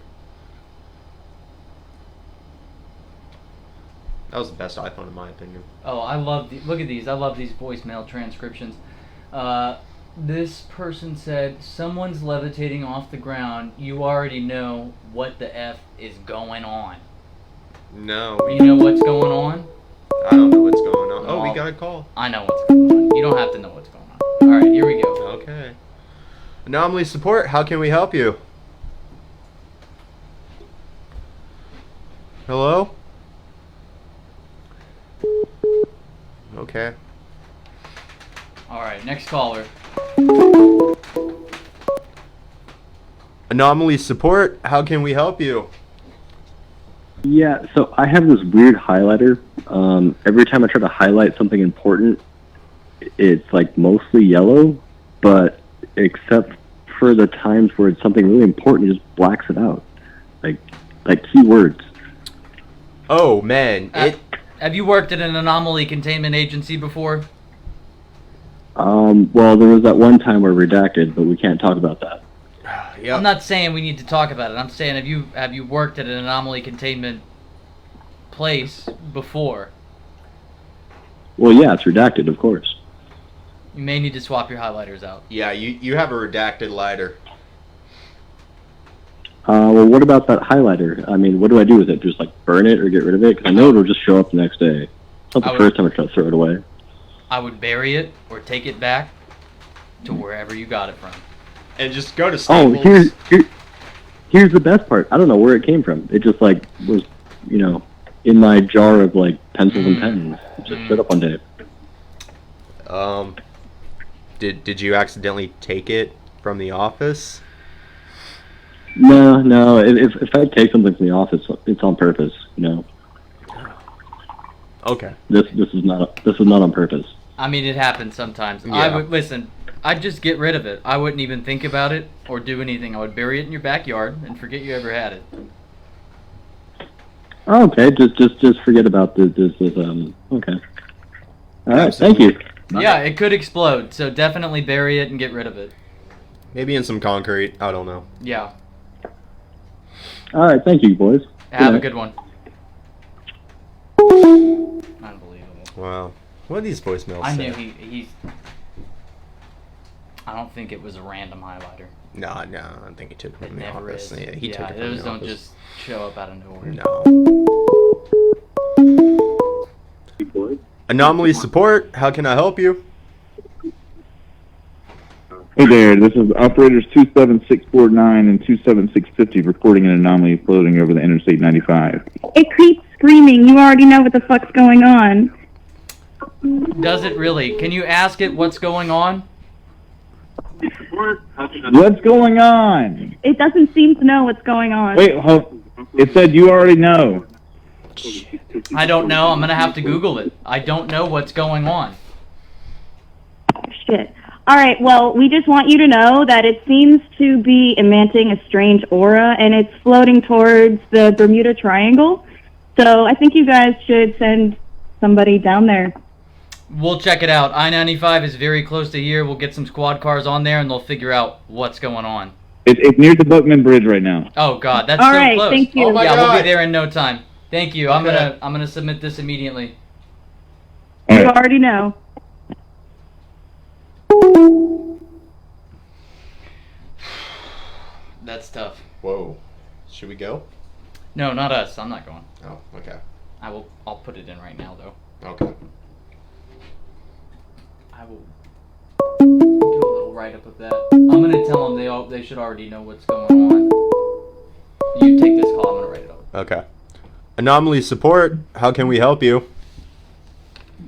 Speaker 2: That was the best iPhone in my opinion.
Speaker 1: Oh, I love look at these. I love these voicemail transcriptions. This person said, someone's levitating off the ground. You already know what the F is going on.
Speaker 2: No.
Speaker 1: You know what's going on?
Speaker 2: I don't know what's going on. Oh, we
Speaker 1: Well,
Speaker 2: got a call.
Speaker 1: I know what's going on. You don't have to know what's going on. Alright, here we go.
Speaker 2: Okay. Anomaly support, how can we help you? Hello? Okay.
Speaker 1: Alright, next caller.
Speaker 2: Anomaly support, how can we help you?
Speaker 8: Yeah, so I have this weird highlighter. Every time I try to highlight something important, it's like mostly yellow, but except for the times where it's something really important, it just blacks it out. Like keywords.
Speaker 2: Oh man,
Speaker 1: Have you worked at an anomaly containment agency before?
Speaker 8: Well, there was that one time where redacted, but we can't talk about that.
Speaker 2: Yep.
Speaker 1: I'm not saying we need to talk about it. I'm saying have you worked at an anomaly containment place before?
Speaker 8: Well, yeah, it's redacted, of course.
Speaker 1: You may need to swap your highlighters out.
Speaker 2: Yeah, you have a redacted lighter.
Speaker 8: Well, what about that highlighter? I mean, what do I do with it? Just like burn it or get rid of it? Because I know it'll just show up the next day. It's not the first time I try to throw it away.
Speaker 1: I would bury it or take it back to wherever you got it from.
Speaker 2: And just go to
Speaker 8: Oh,
Speaker 2: Staples.
Speaker 8: here's the best part. I don't know where it came from. It just like was, in my jar of like pencils and pens. It just showed up one day.
Speaker 2: Did you accidentally take it from the office?
Speaker 8: No. If I take something from the office, it's on purpose.
Speaker 2: Okay.
Speaker 8: This is not on purpose.
Speaker 1: I mean, it happens sometimes.
Speaker 2: Yeah.
Speaker 1: I would listen. I'd just get rid of it. I wouldn't even think about it or do anything. I would bury it in your backyard and forget you ever had it.
Speaker 8: Oh, okay, just forget about this. Okay. All right, thank you.
Speaker 1: Yeah, it could explode, so definitely bury it and get rid of it.
Speaker 2: Maybe in some concrete. I don't know.
Speaker 1: Yeah.
Speaker 8: All right, thank you, boys.
Speaker 1: Have a good one. Unbelievable.
Speaker 2: Wow. What are these voicemails
Speaker 1: I
Speaker 2: say?
Speaker 1: knew he's. I don't think it was a random highlighter.
Speaker 2: No, I don't think he took it
Speaker 1: It
Speaker 2: from the
Speaker 1: never
Speaker 2: office.
Speaker 1: is.
Speaker 2: Yeah, he took it from
Speaker 1: those
Speaker 2: the
Speaker 1: don't
Speaker 2: office.
Speaker 1: just show up out of nowhere.
Speaker 2: No. Anomaly support, how can I help you?
Speaker 4: Hey there, this is operators 27649 and 27650 reporting an anomaly floating over the Interstate 95.
Speaker 6: It keeps screaming. You already know what the fuck's going on.
Speaker 1: Does it really? Can you ask it what's going on?
Speaker 4: What's going on?
Speaker 6: It doesn't seem to know what's going on.
Speaker 4: Wait, it said you already know.
Speaker 1: I don't know. I'm gonna have to Google it. I don't know what's going on.
Speaker 6: Shit. All right, well, we just want you to know that it seems to be emitting a strange aura, and it's floating towards the Bermuda Triangle. So I think you guys should send somebody down there.
Speaker 1: We'll check it out. I-95 is very close to here. We'll get some squad cars on there, and they'll figure out what's going on.
Speaker 4: It's near the Buckman Bridge right now.
Speaker 1: Oh God, that's
Speaker 6: All
Speaker 1: so
Speaker 6: right,
Speaker 1: close.
Speaker 6: thank you.
Speaker 2: Oh my
Speaker 1: Yeah,
Speaker 2: God.
Speaker 1: we'll be there in no time. Thank you.
Speaker 2: Okay.
Speaker 1: I'm gonna submit this immediately.
Speaker 4: All
Speaker 6: You
Speaker 4: right.
Speaker 6: already know.
Speaker 1: That's tough.
Speaker 2: Whoa. Should we go?
Speaker 1: No, not us. I'm not going.
Speaker 2: Oh, okay.
Speaker 1: I'll put it in right now though.
Speaker 2: Okay.
Speaker 1: I will do a little write-up of that. I'm gonna tell them they should already know what's going on. You take this call. I'm gonna write it up.
Speaker 2: Okay. Anomaly support, how can we help you?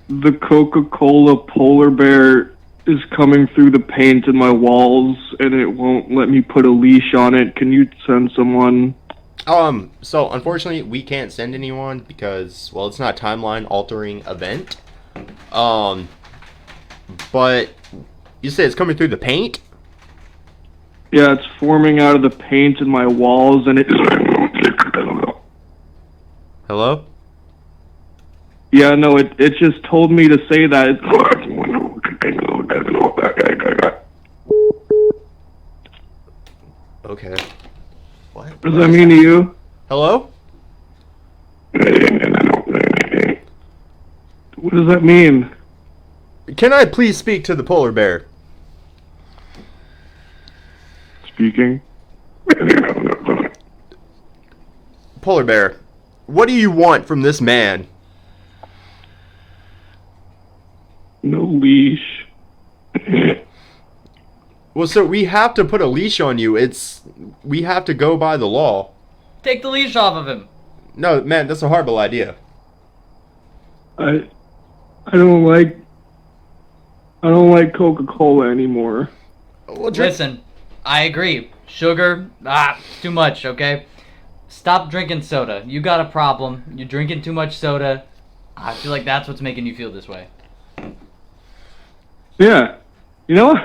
Speaker 9: The Coca-Cola polar bear is coming through the paint in my walls, and it won't let me put a leash on it. Can you send someone?
Speaker 2: So unfortunately we can't send anyone because, well, it's not a timeline altering event. But you say it's coming through the paint?
Speaker 9: Yeah, it's forming out of the paint in my walls, and it...
Speaker 2: Hello?
Speaker 9: Yeah, no, it just told me to say that.
Speaker 2: Okay. What?
Speaker 9: What does that mean to you?
Speaker 2: Hello?
Speaker 9: What does that mean?
Speaker 2: Can I please speak to the polar bear?
Speaker 9: Speaking.
Speaker 2: Polar bear, What do you want from this man?
Speaker 9: No leash.
Speaker 2: Well, sir, we have to put a leash on you. We have to go by the law.
Speaker 1: Take the leash off of him.
Speaker 2: No, man, that's a horrible idea.
Speaker 9: I don't like Coca-Cola anymore.
Speaker 2: Well,
Speaker 1: Listen, I agree. Sugar, it's too much, okay? Stop drinking soda. You got a problem. You're drinking too much soda. I feel like that's what's making you feel this way.
Speaker 9: Yeah. You know what?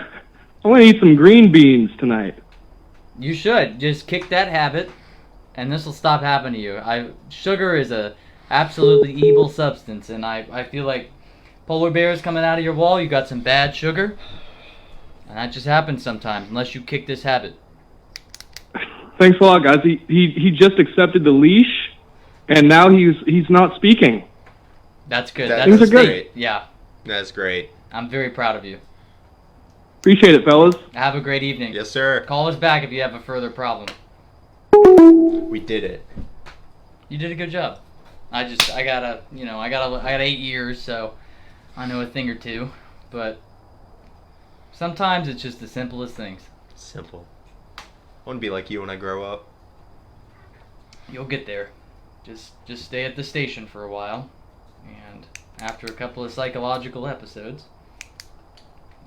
Speaker 9: I want to eat some green beans tonight.
Speaker 1: You should. Just kick that habit, and this will stop happening to you. Sugar is a absolutely evil substance, and I feel like polar bears coming out of your wall, you got some bad sugar. And that just happens sometimes, unless you kick this habit.
Speaker 9: Thanks a lot, guys. He just accepted the leash, and now he's not speaking.
Speaker 1: That's good.
Speaker 2: That's
Speaker 1: That's
Speaker 2: great.
Speaker 1: Yeah.
Speaker 2: That's great.
Speaker 1: I'm very proud of you.
Speaker 9: Appreciate it, fellas.
Speaker 1: Have a great evening.
Speaker 2: Yes, sir.
Speaker 1: Call us back if you have a further problem.
Speaker 2: We did it.
Speaker 1: You did a good job. I got 8 years, so I know a thing or two, but sometimes it's just the simplest things.
Speaker 2: Simple. I want to be like you when I grow up.
Speaker 1: You'll get there. Just stay at the station for a while, and after a couple of psychological episodes,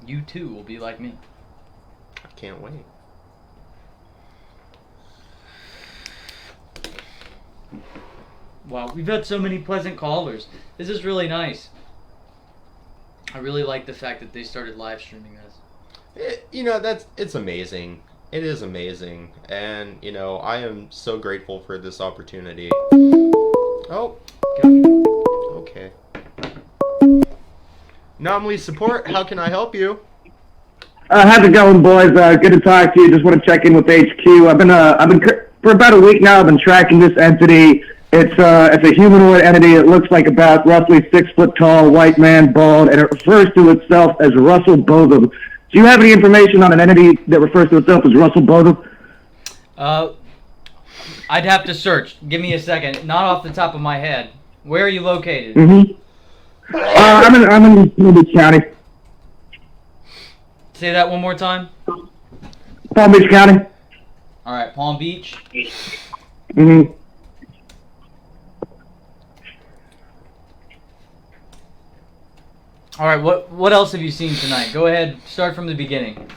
Speaker 1: you too will be like me.
Speaker 2: I can't wait.
Speaker 1: Wow, we've had so many pleasant callers. This is really nice. I really like the fact that they started live streaming this.
Speaker 2: It's amazing. It is amazing. And, I am so grateful for this opportunity. Oh. Okay. Anomaly support, how can I help you?
Speaker 3: How's it going, boys? Good to talk to you. Just want to check in with HQ. I've been for about a week now. I've been tracking this entity. It's a humanoid entity. It looks like about roughly 6 foot tall, white man, bald, and it refers to itself as Russell Botham. Do you have any information on an entity that refers to itself as Russell Botham?
Speaker 1: I'd have to search. Give me a second. Not off the top of my head. Where are you located?
Speaker 3: I'm in Palm Beach County.
Speaker 1: Say that one more time.
Speaker 3: Palm Beach County.
Speaker 1: All right, Palm Beach. All right, what else have you seen tonight? Go ahead, start from the beginning.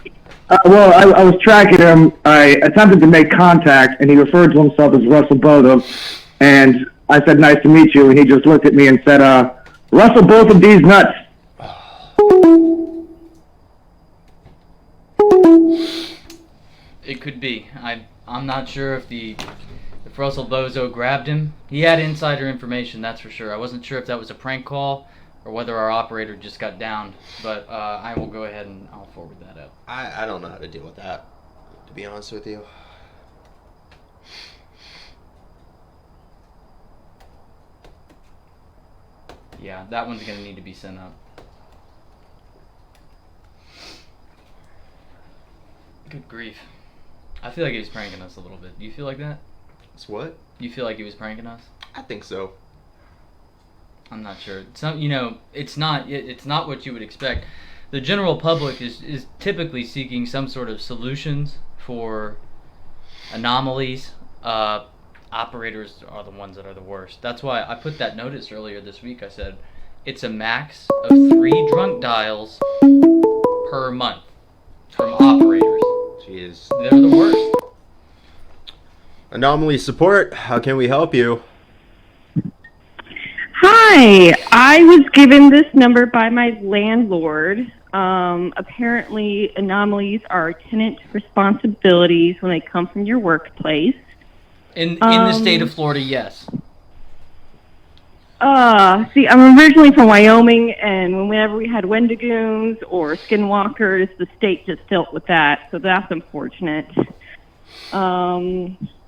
Speaker 3: I was tracking him. I attempted to make contact, and he referred to himself as Russell Botham. And I said, "Nice to meet you." And he just looked at me and said, "Russell Botham, these nuts."
Speaker 1: It could be. I'm not sure if Russell Bozo grabbed him. He had insider information, that's for sure. I wasn't sure if that was a prank call or whether our operator just got downed. But I will go ahead and I'll forward that up.
Speaker 2: I don't know how to deal with that, to be honest with you.
Speaker 1: Yeah, that one's going to need to be sent up. Good grief. I feel like he was pranking us a little bit. Do you feel like that?
Speaker 2: It's what?
Speaker 1: You feel like he was pranking us?
Speaker 2: I think so.
Speaker 1: I'm not sure. It's not what you would expect. The general public is typically seeking some sort of solutions for anomalies. Operators are the ones that are the worst. That's why I put that notice earlier this week. I said it's a max of 3 drunk dials per month from operators.
Speaker 2: Jeez.
Speaker 1: They're the worst.
Speaker 2: Anomaly support, how can we help you?
Speaker 10: Hi, I was given this number by my landlord. Apparently, anomalies are tenant responsibilities when they come from your workplace.
Speaker 1: In the state of Florida, yes.
Speaker 10: See, I'm originally from Wyoming, and whenever we had Wendigos or skinwalkers, the state just dealt with that, so that's unfortunate.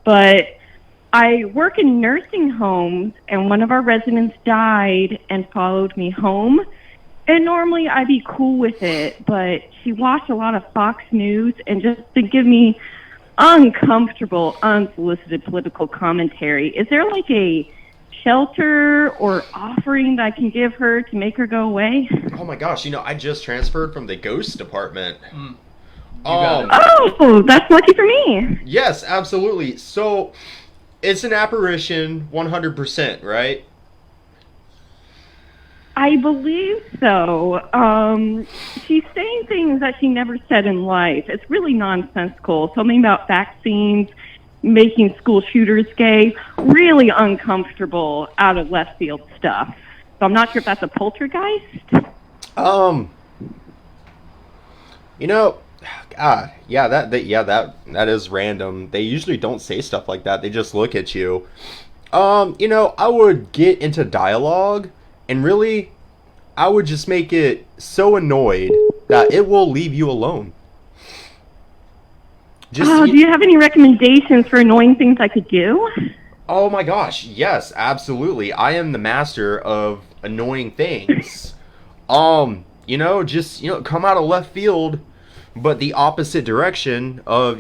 Speaker 10: But I work in nursing homes, and one of our residents died and followed me home. And normally I'd be cool with it, but she watched a lot of Fox News and just to give me uncomfortable, unsolicited political commentary. Is there like a shelter or offering that I can give her to make her go away?
Speaker 2: Oh my gosh, I just transferred from the ghost department.
Speaker 10: Oh, that's lucky for me.
Speaker 2: Yes, absolutely. So, it's an apparition 100%, right?
Speaker 10: I believe so. She's saying things that she never said in life. It's really nonsensical. Something about vaccines, making school shooters gay. Really uncomfortable, out of left field stuff. So I'm not sure if that's a poltergeist.
Speaker 2: God, yeah, that is random. They usually don't say stuff like that. They just look at you. I would get into dialogue, and really, I would just make it so annoyed that it will leave you alone.
Speaker 10: Do you have any recommendations for annoying things I could do?
Speaker 2: Oh my gosh, yes, absolutely. I am the master of annoying things. Come out of left field, but the opposite direction of,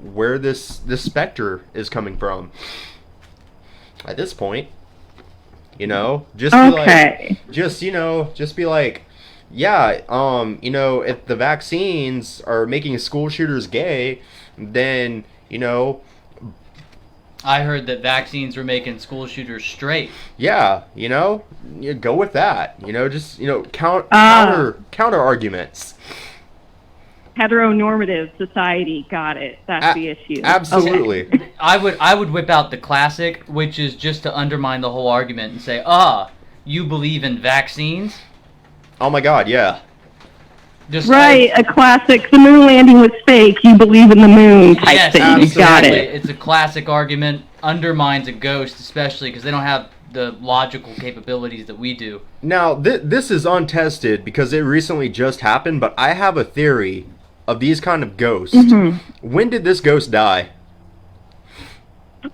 Speaker 2: where this specter is coming from. At this point, just be like, just be like, yeah, if the vaccines are making school shooters gay, then,
Speaker 1: I heard that vaccines were making school shooters straight.
Speaker 2: Yeah, you go with that. Counter arguments.
Speaker 10: Heteronormative society, got it. That's the issue.
Speaker 2: Absolutely.
Speaker 10: Okay.
Speaker 1: I would whip out the classic, which is just to undermine the whole argument and say, you believe in vaccines?
Speaker 2: Oh my god, yeah.
Speaker 10: A classic. The moon landing was fake. You believe in the moon type thing.
Speaker 1: Absolutely.
Speaker 10: Got it.
Speaker 1: It's a classic argument. Undermines a ghost, especially because they don't have the logical capabilities that we do.
Speaker 2: Now, this is untested because it recently just happened, but I have a theory of these kind of ghosts.
Speaker 10: Mm-hmm.
Speaker 2: When did this ghost die?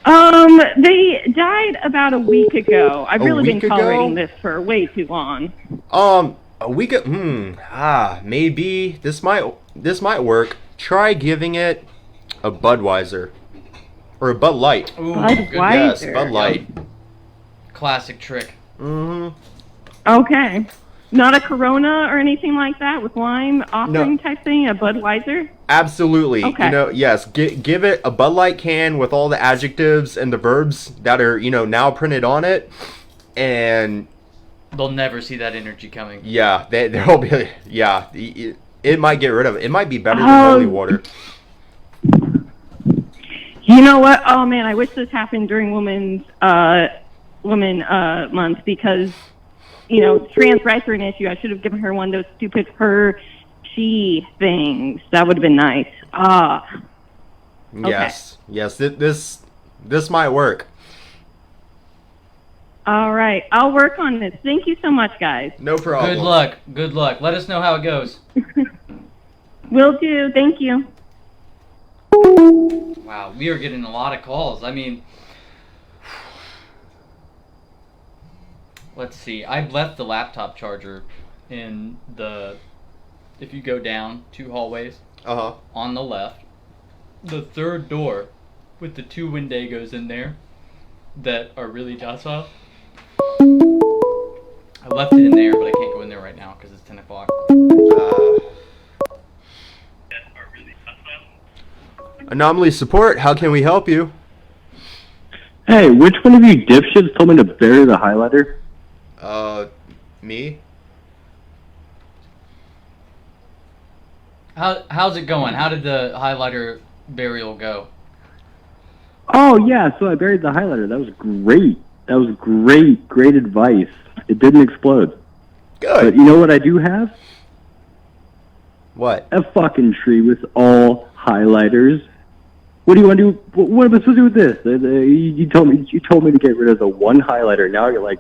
Speaker 10: They died about a week ago. I've really been tolerating this for way too long.
Speaker 2: A week maybe this might work. Try giving it a Budweiser or a Bud Light.
Speaker 1: Ooh,
Speaker 10: Budweiser.
Speaker 2: Yes, Bud Light.
Speaker 1: Classic trick.
Speaker 10: Okay. Not a Corona or anything like that with lime offering type thing, a Budweiser?
Speaker 2: Absolutely.
Speaker 10: Okay.
Speaker 2: Yes, give it a Bud Light can with all the adjectives and the verbs that are, now printed on it, and
Speaker 1: they'll never see that energy coming.
Speaker 2: Yeah, they'll be, yeah, it might get rid of it. It might be better than holy water.
Speaker 10: You know what? Oh man, I wish this happened during Women's Month because, trans rights are an issue. I should have given her one of those stupid she things. That would have been nice. Okay.
Speaker 2: Yes, this might work.
Speaker 10: All right, I'll work on this. Thank you so much, guys.
Speaker 2: No problem.
Speaker 1: Good luck. Let us know how it goes.
Speaker 10: Will do. Thank you.
Speaker 1: Wow, we are getting a lot of calls. I mean, let's see. I've left the laptop charger in if you go down 2 hallways, on the left, the third door with the 2 Windagos in there that are really docile. I left it in there, but I can't go in there right now because it's 10 o'clock.
Speaker 2: Anomaly support, how can we help you?
Speaker 8: Hey, which one of you dipshits told me to bury the highlighter?
Speaker 2: Me?
Speaker 1: How's it going? How did the highlighter burial go?
Speaker 8: Oh, yeah, so I buried the highlighter. That was great. That was great advice. It didn't explode.
Speaker 2: Good.
Speaker 8: But you know what I do have?
Speaker 2: What?
Speaker 8: A fucking tree with all highlighters. What do you want to do? What am I supposed to do with this? You told me to get rid of the one highlighter. Now I get like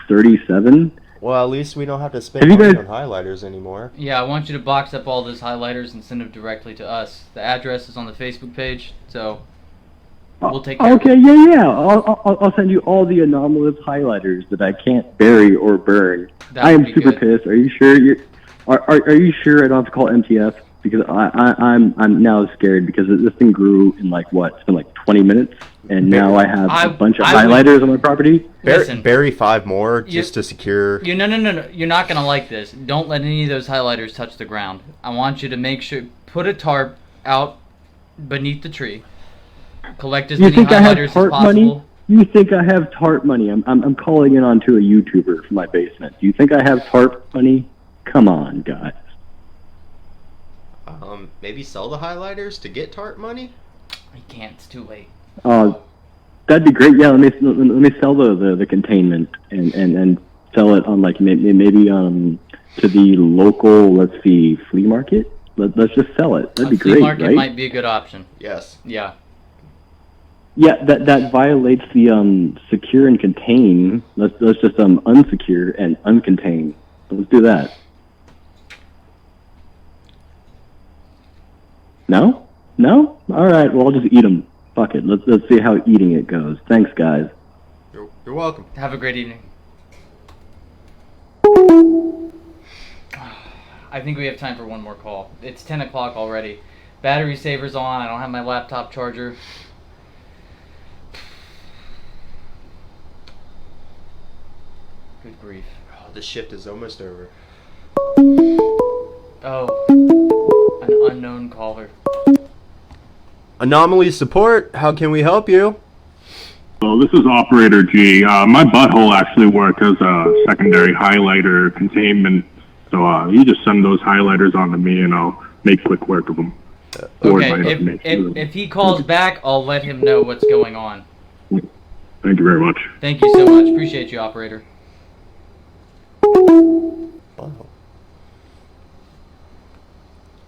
Speaker 8: 37.
Speaker 2: Well, at least we don't have to spend money on highlighters anymore.
Speaker 1: Yeah, I want you to box up all those highlighters and send them directly to us. The address is on the Facebook page, so we'll take care of it.
Speaker 8: Okay, yeah. I'll send you all the anomalous highlighters that I can't bury or burn. I am super pissed. Are you sure? Are you sure I don't have to call MTF? Because I'm now scared because this thing grew in like what? It's been like 20 minutes. and now I have a bunch of
Speaker 1: I would-
Speaker 8: highlighters on my property.
Speaker 1: Listen.
Speaker 2: Bury 5 more just to secure.
Speaker 1: No. You're not gonna like this. Don't let any of those highlighters touch the ground. I want you to make sure put a tarp out beneath the tree. Collect as
Speaker 8: You
Speaker 1: many
Speaker 8: think I have
Speaker 1: highlighters as
Speaker 8: tarp
Speaker 1: possible.
Speaker 8: money? You think I have tarp money? I'm calling in onto a YouTuber from my basement. Do you think I have tarp money? Come on, guys.
Speaker 2: Maybe sell the highlighters to get tarp money?
Speaker 1: I can't. It's too late.
Speaker 8: That'd be great. Yeah, let me sell the containment and sell it on like maybe to the local, let's see, flea market. Let's just sell it. That'd be
Speaker 1: Flea
Speaker 8: great,
Speaker 1: market
Speaker 8: right?
Speaker 1: might be a good option.
Speaker 2: Yes.
Speaker 1: Yeah.
Speaker 8: Yeah, that violates the secure and contain. Let's just unsecure and uncontain. Let's do that. No? No? All right. Well, I'll just eat them. Fuck it. Let's see how eating it goes. Thanks, guys.
Speaker 2: You're welcome.
Speaker 1: Have a great evening. I think we have time for one more call. It's 10 o'clock already. Battery saver's on. I don't have my laptop charger. Good grief.
Speaker 2: Oh, the shift is almost over.
Speaker 1: Oh. An unknown caller.
Speaker 2: Anomaly support, how can we help you?
Speaker 7: So this is Operator G. My butthole actually worked as a secondary highlighter containment. So you just send those highlighters on to me and I'll make quick work of them.
Speaker 1: Okay, if he calls back, I'll let him know what's going on.
Speaker 7: Thank you very much.
Speaker 1: Thank you so much. Appreciate you, operator.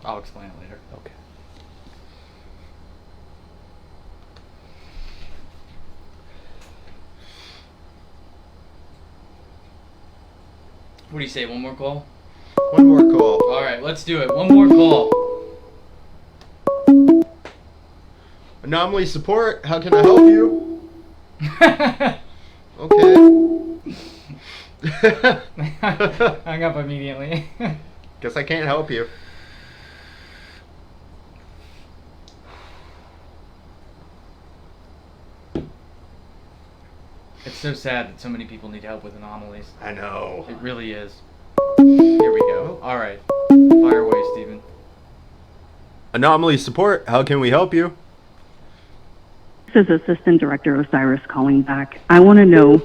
Speaker 1: I'll explain it later.
Speaker 2: Okay.
Speaker 1: What do you say, one more call?
Speaker 2: One more call.
Speaker 1: Alright, let's do it. One more call.
Speaker 2: Anomaly support, how can I help you? Okay.
Speaker 1: Hung up immediately.
Speaker 2: Guess I can't help you.
Speaker 1: It's so sad that so many people need help with anomalies.
Speaker 2: I know.
Speaker 1: It really is. Here we go. Alright. Fire away, Steven.
Speaker 2: Anomaly support, how can we help you?
Speaker 6: This is Assistant Director Osiris calling back. I want to know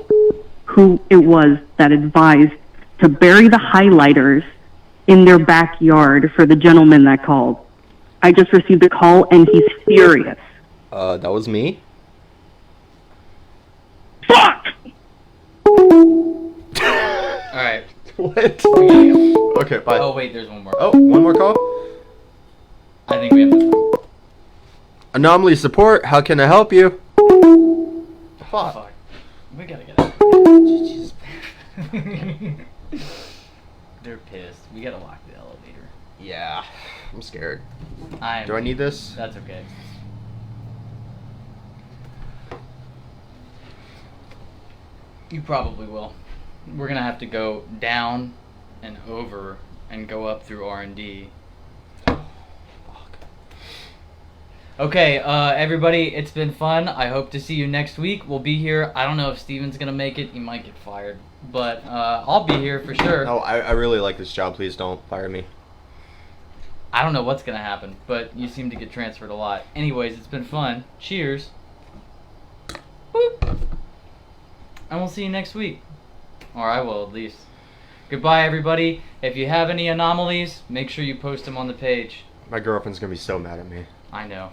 Speaker 6: who it was that advised to bury the highlighters in their backyard for the gentleman that called. I just received a call and he's furious.
Speaker 2: That was me.
Speaker 6: Fuck!
Speaker 1: Alright.
Speaker 2: What? Okay, bye.
Speaker 1: Oh, wait, there's one more.
Speaker 2: Oh, one more call?
Speaker 1: I think we have to.
Speaker 2: Anomaly support, how can I help you? Fuck.
Speaker 1: We gotta get out of here. They're pissed. We gotta lock the elevator.
Speaker 2: Yeah, I'm scared.
Speaker 1: Do
Speaker 2: I need this?
Speaker 1: That's okay. You probably will. We're gonna have to go down and over and go up through R&D. Okay, everybody, it's been fun. I hope to see you next week. We'll be here. I don't know if Steven's gonna make it. He might get fired. But I'll be here for sure.
Speaker 2: Oh, I really like this job. Please don't fire me.
Speaker 1: I don't know what's gonna happen, but you seem to get transferred a lot. Anyways, it's been fun. Cheers. Boop. And we'll see you next week. Or I will, at least. Goodbye, everybody. If you have any anomalies, make sure you post them on the page.
Speaker 2: My girlfriend's gonna be so mad at me.
Speaker 1: I know.